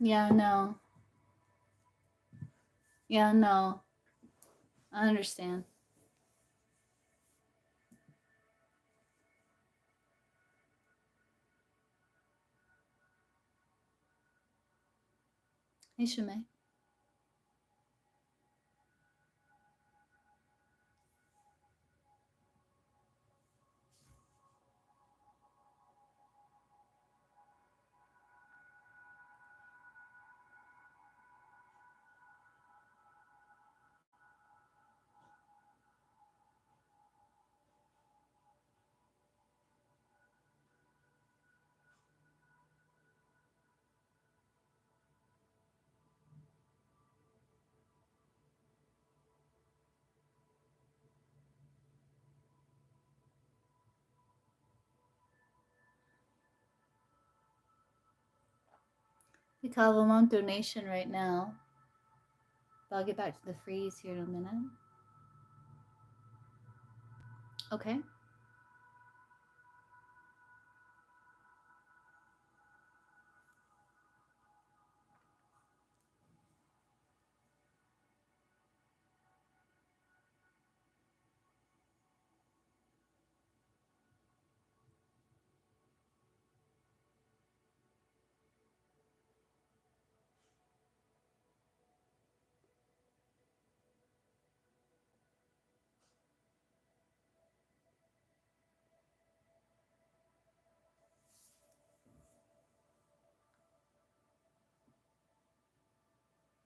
Yeah, no. Yeah, no. I understand. Hey, Shimei. We call them on donation right now. But I'll get back to the freeze here in a minute. Okay.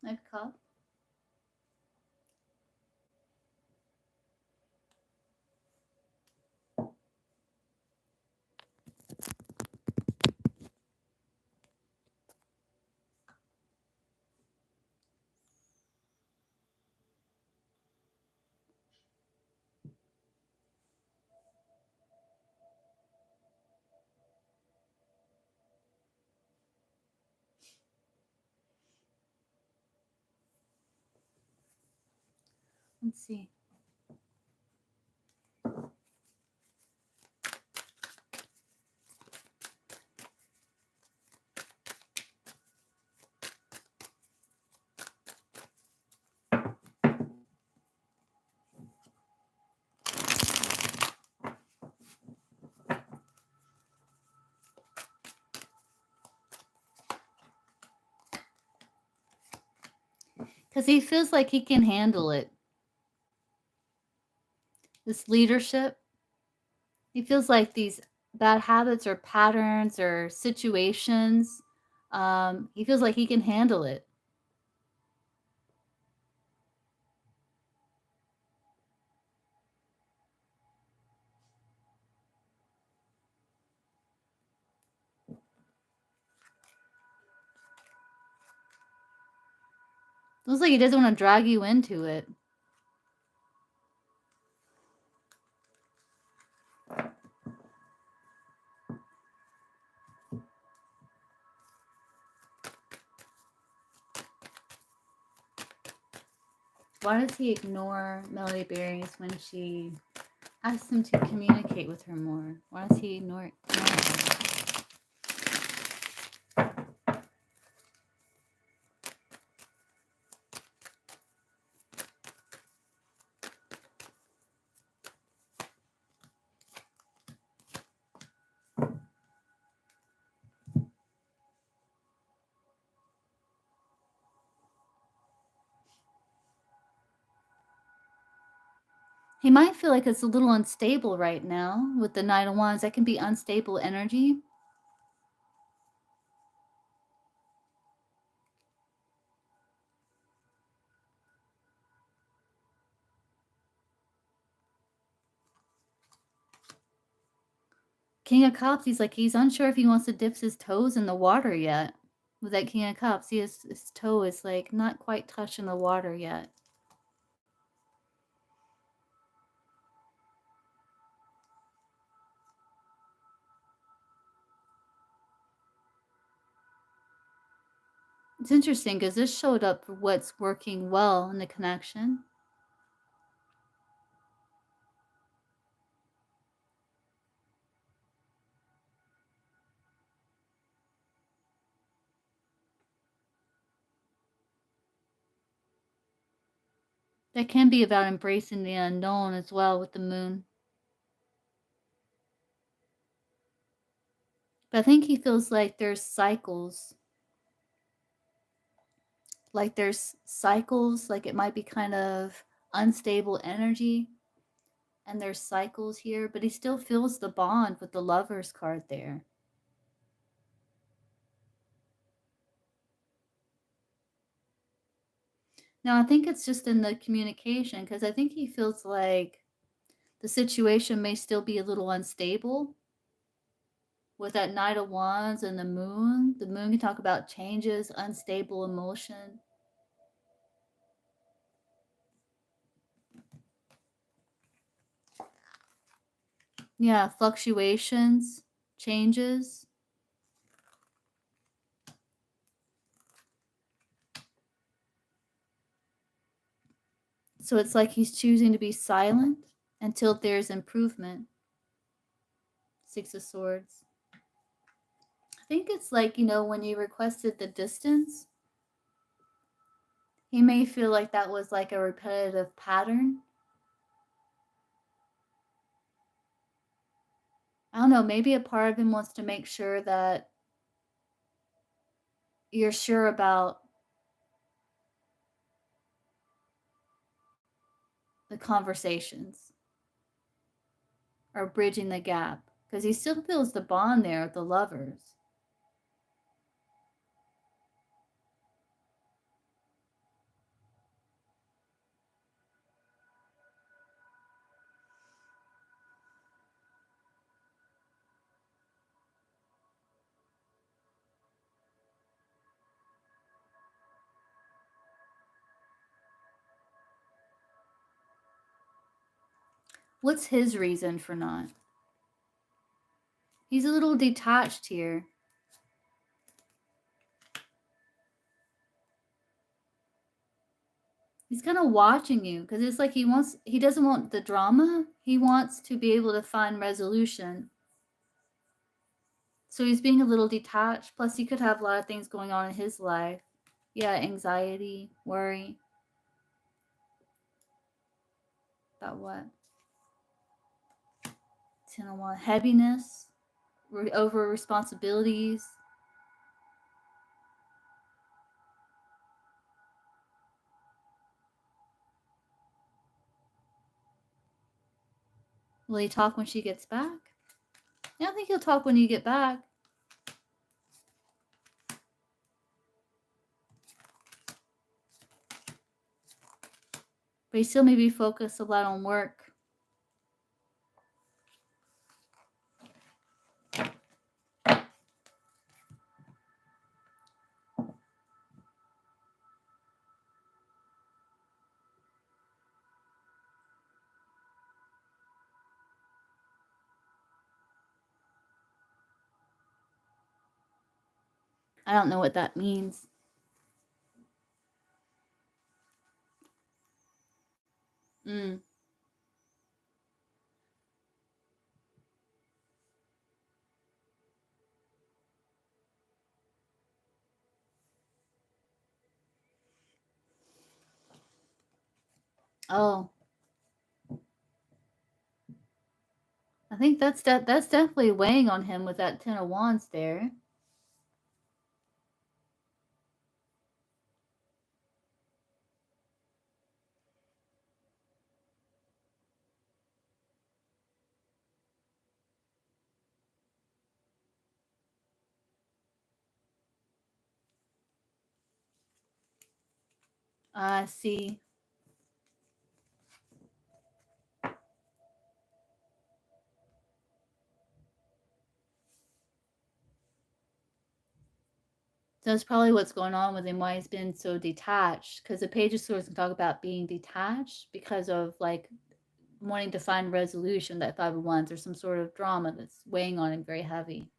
I've caught. Let's see. Because he feels like he can handle it. This leadership. He feels like these bad habits or patterns or situations, he feels like he can handle it. Feels like he doesn't want to drag you into it. Why does he ignore Melody Berries when she asks him to communicate with her more? Why does he ignore her? He might feel like it's a little unstable right now with the Knight of Wands. That can be unstable energy. King of Cups, he's like, he's unsure if he wants to dip his toes in the water yet. With that King of Cups, his toe is like not quite touching the water yet. It's interesting because this showed up for what's working well in the connection. That can be about embracing the unknown as well with the moon. But I think he feels like there's cycles. Like there's cycles, like it might be kind of unstable energy. And there's cycles here, but he still feels the bond with the Lovers card there. Now, I think it's just in the communication because I think he feels like the situation may still be a little unstable with that Knight of Wands and the Moon. The Moon can talk about changes, unstable emotion. Yeah, fluctuations, changes. So it's like he's choosing to be silent until there's improvement. Six of Swords. I think it's like, when you requested the distance, he may feel like that was like a repetitive pattern. I don't know, maybe a part of him wants to make sure that you're sure about the conversations or bridging the gap because he still feels the bond there with the Lovers. What's his reason for not? He's a little detached here. He's kind of watching you because it's like he doesn't want the drama. He wants to be able to find resolution. So he's being a little detached. Plus, he could have a lot of things going on in his life. Yeah, anxiety, worry. About what? Heaviness, over responsibilities. Will he talk when she gets back? Yeah, I think he'll talk when you get back. But he still may be focused a lot on work. I don't know what that means. Mm. Oh, I think that's definitely weighing on him with that 10 of wands there. I see. That's probably what's going on with him, why he's been so detached. Because the Page of Swords can talk about being detached because of like wanting to find resolution. That 5 of Wands or some sort of drama that's weighing on him very heavy.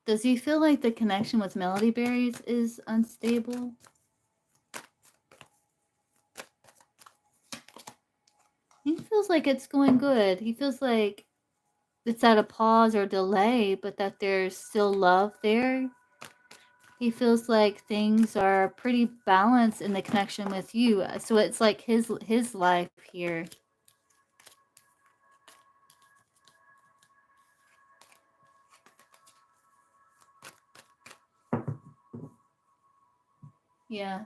Does he feel like the connection with Melody Berries is unstable? He feels like it's going good. He feels like it's at a pause or delay, but that there's still love there. He feels like things are pretty balanced in the connection with you. So it's like his life here. Yeah.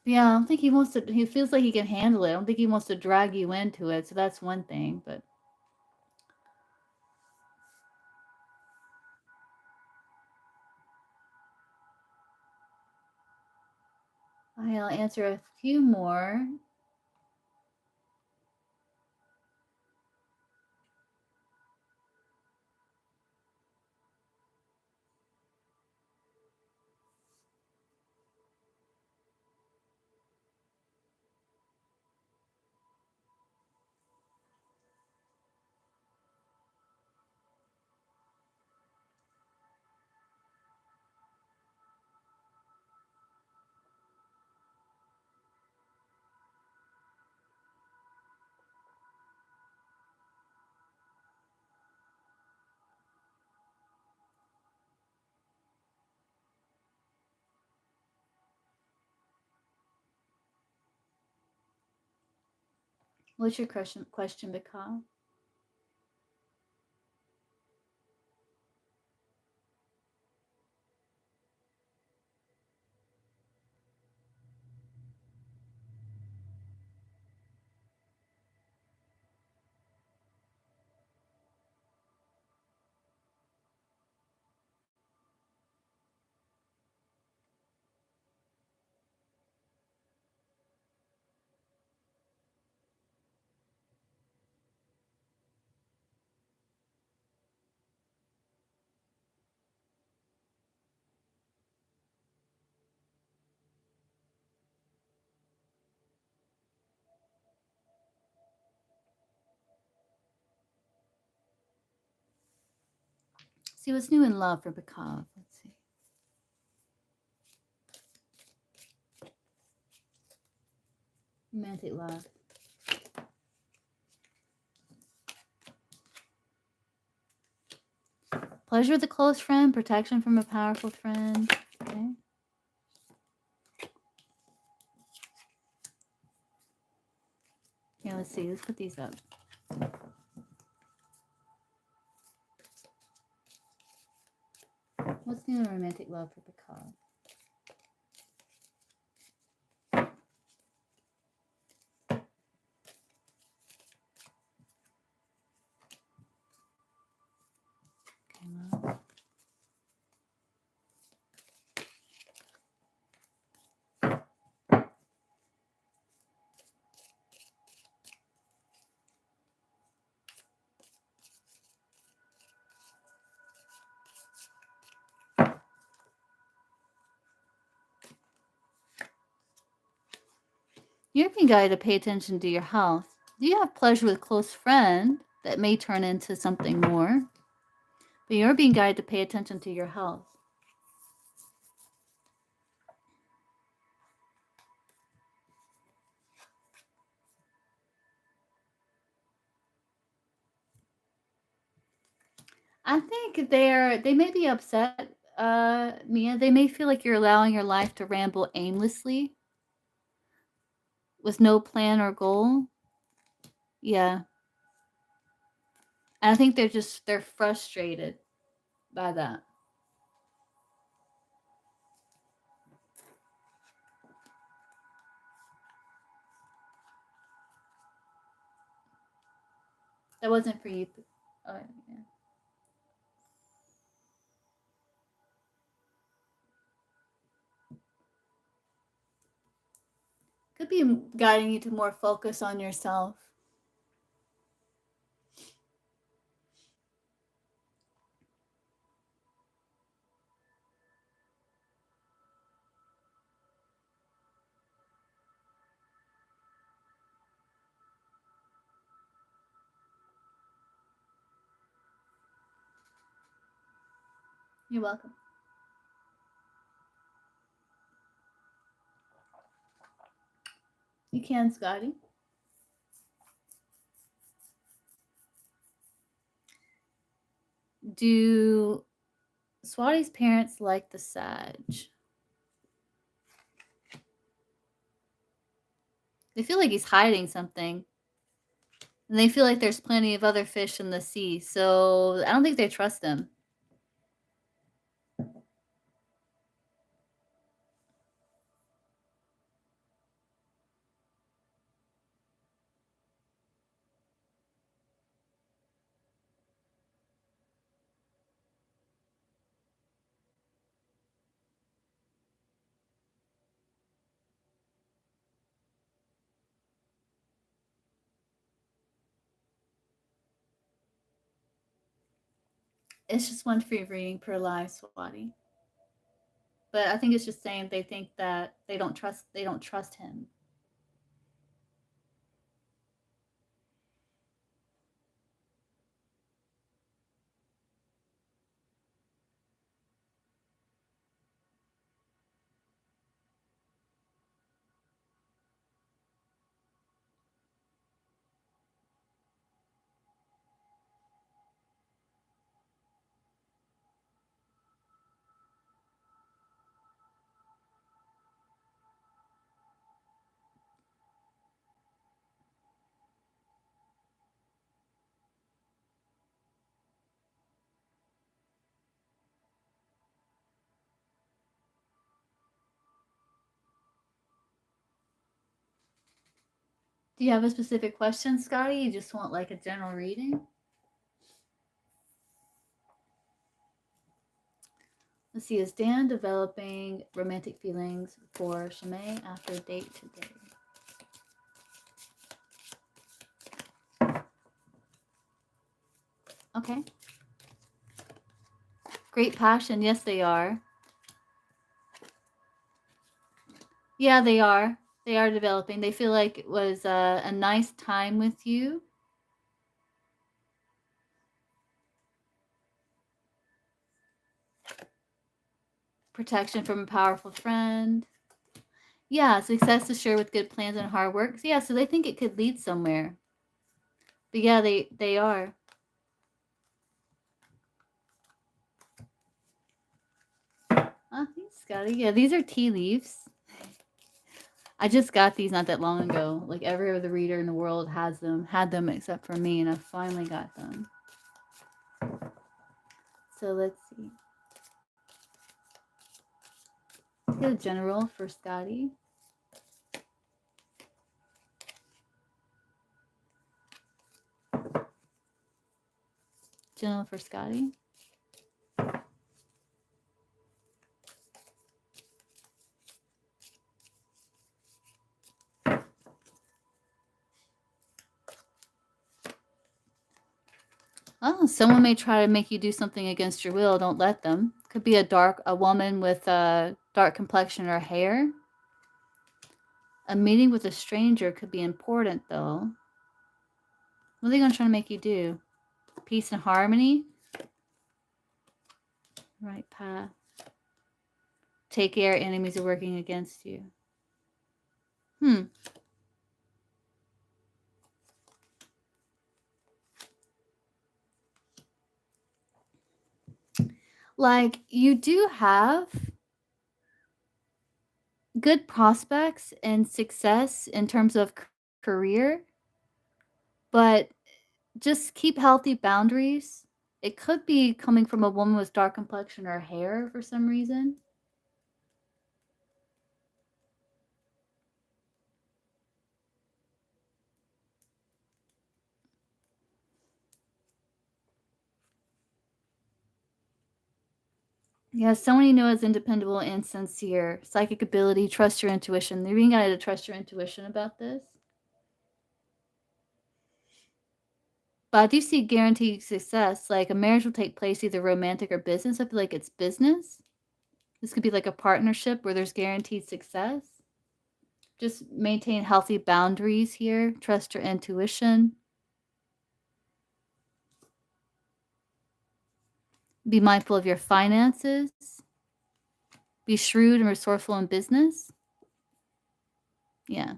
Yeah, I don't think he wants to. He feels like he can handle it. I don't think he wants to drag you into it. So that's one thing. But I'll answer a few more. What's your question, Bika? See what's new in love for Bika. Let's see. Romantic love. Pleasure with a close friend. Protection from a powerful friend. Okay. Yeah, let's see. Let's put these up. What's new in romantic love for Picard? Okay, You're being guided to pay attention to your health. Do you have pleasure with a close friend that may turn into something more? But you're being guided to pay attention to your health. I think they may be upset, Mia. They may feel like you're allowing your life to ramble aimlessly with no plan or goal. Yeah. And I think they're frustrated by that. That wasn't for you. Oh, yeah. Could be guiding you to more focus on yourself. You're welcome. You can, Scotty. Do Swati's parents like the Sag? They feel like he's hiding something. And they feel like there's plenty of other fish in the sea. So I don't think they trust him. It's just one free reading per live, Swati. But I think it's just saying they think that they don't trust him. Do you have a specific question, Scotty? You just want like a general reading? Let's see, is Dan developing romantic feelings for Shimei after date today? Okay. Great passion. Yes, they are. Yeah, they are. They are developing. They feel like it was a nice time with you. Protection from a powerful friend. Yeah, success is shared with good plans and hard work. So yeah, so they think it could lead somewhere. But yeah, they are. Thanks, Scotty. Yeah, these are tea leaves. I just got these not that long ago. Like every other reader in the world had them except for me, and I finally got them. So let's see. Get a general for Scotty. General for Scotty. Oh, someone may try to make you do something against your will. Don't let them. Could be a woman with a dark complexion or hair. A meeting with a stranger could be important, though. What are they going to try to make you do? Peace and harmony? Right path. Take care, enemies are working against you. Like, you do have good prospects and success in terms of career, but just keep healthy boundaries. It could be coming from a woman with dark complexion or hair for some reason. Yeah, someone you know is independable and sincere. Psychic ability, trust your intuition. You even got to trust your intuition about this. But I do see guaranteed success. Like, a marriage will take place either romantic or business. I feel like it's business. This could be like a partnership where there's guaranteed success. Just maintain healthy boundaries here. Trust your intuition. Be mindful of your finances. Be shrewd and resourceful in business. Yeah.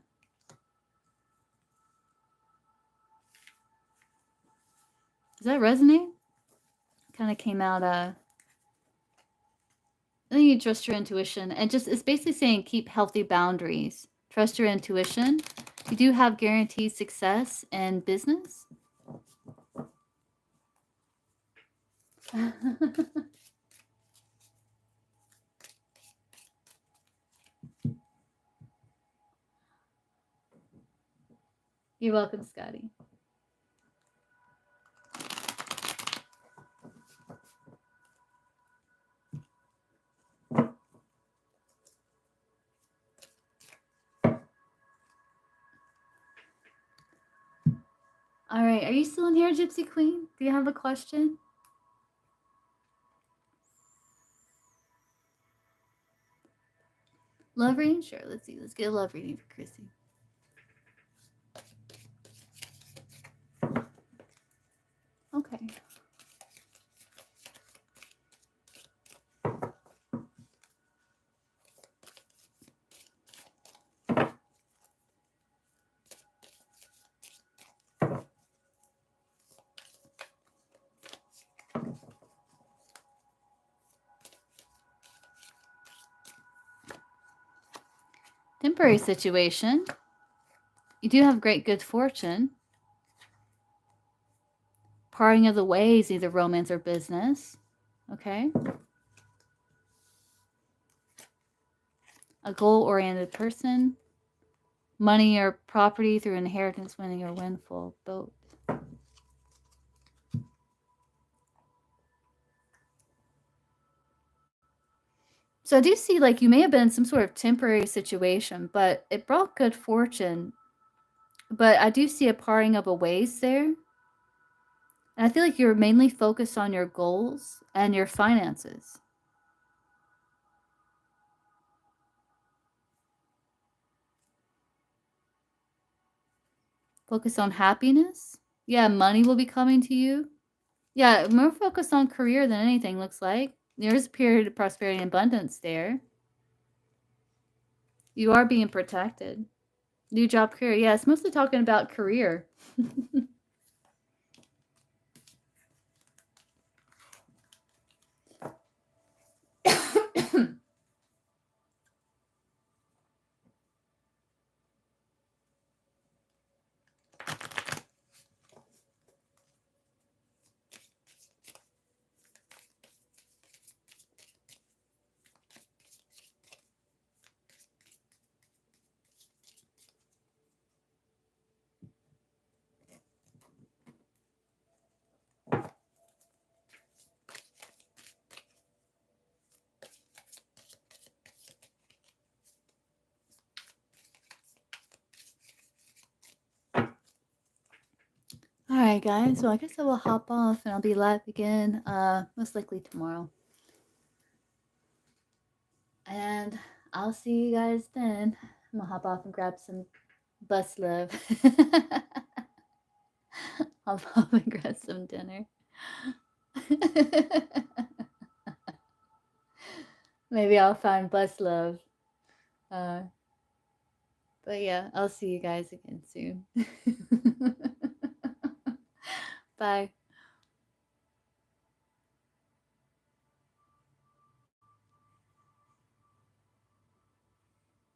Does that resonate? Kind of came out, I think you trust your intuition. And just, it's basically saying keep healthy boundaries. Trust your intuition. You do have guaranteed success in business. You're welcome, Scotty. All right. Are you still in here, Gypsy Queen? Do you have a question? Love reading? Sure. Let's see. Let's get a love reading for Chrissy. Okay. Temporary situation. You do have great good fortune. Parting of the ways, either romance or business. Okay. A goal-oriented person. Money or property through inheritance, winning, or windfall. Both. So I do see, like, you may have been in some sort of temporary situation, but it brought good fortune. But I do see a parting of a ways there. And I feel like you're mainly focused on your goals and your finances. Focus on happiness. Yeah, money will be coming to you. Yeah, more focused on career than anything, looks like. There's a period of prosperity and abundance there. You are being protected. New job, career. Yeah, it's mostly talking about career. Alright, guys. Well, I guess I will hop off and I'll be live again, most likely tomorrow. And I'll see you guys then. I'm gonna hop off and grab some bus love. I'll hop off and grab some dinner. Maybe I'll find bus love. But yeah, I'll see you guys again soon. Bye.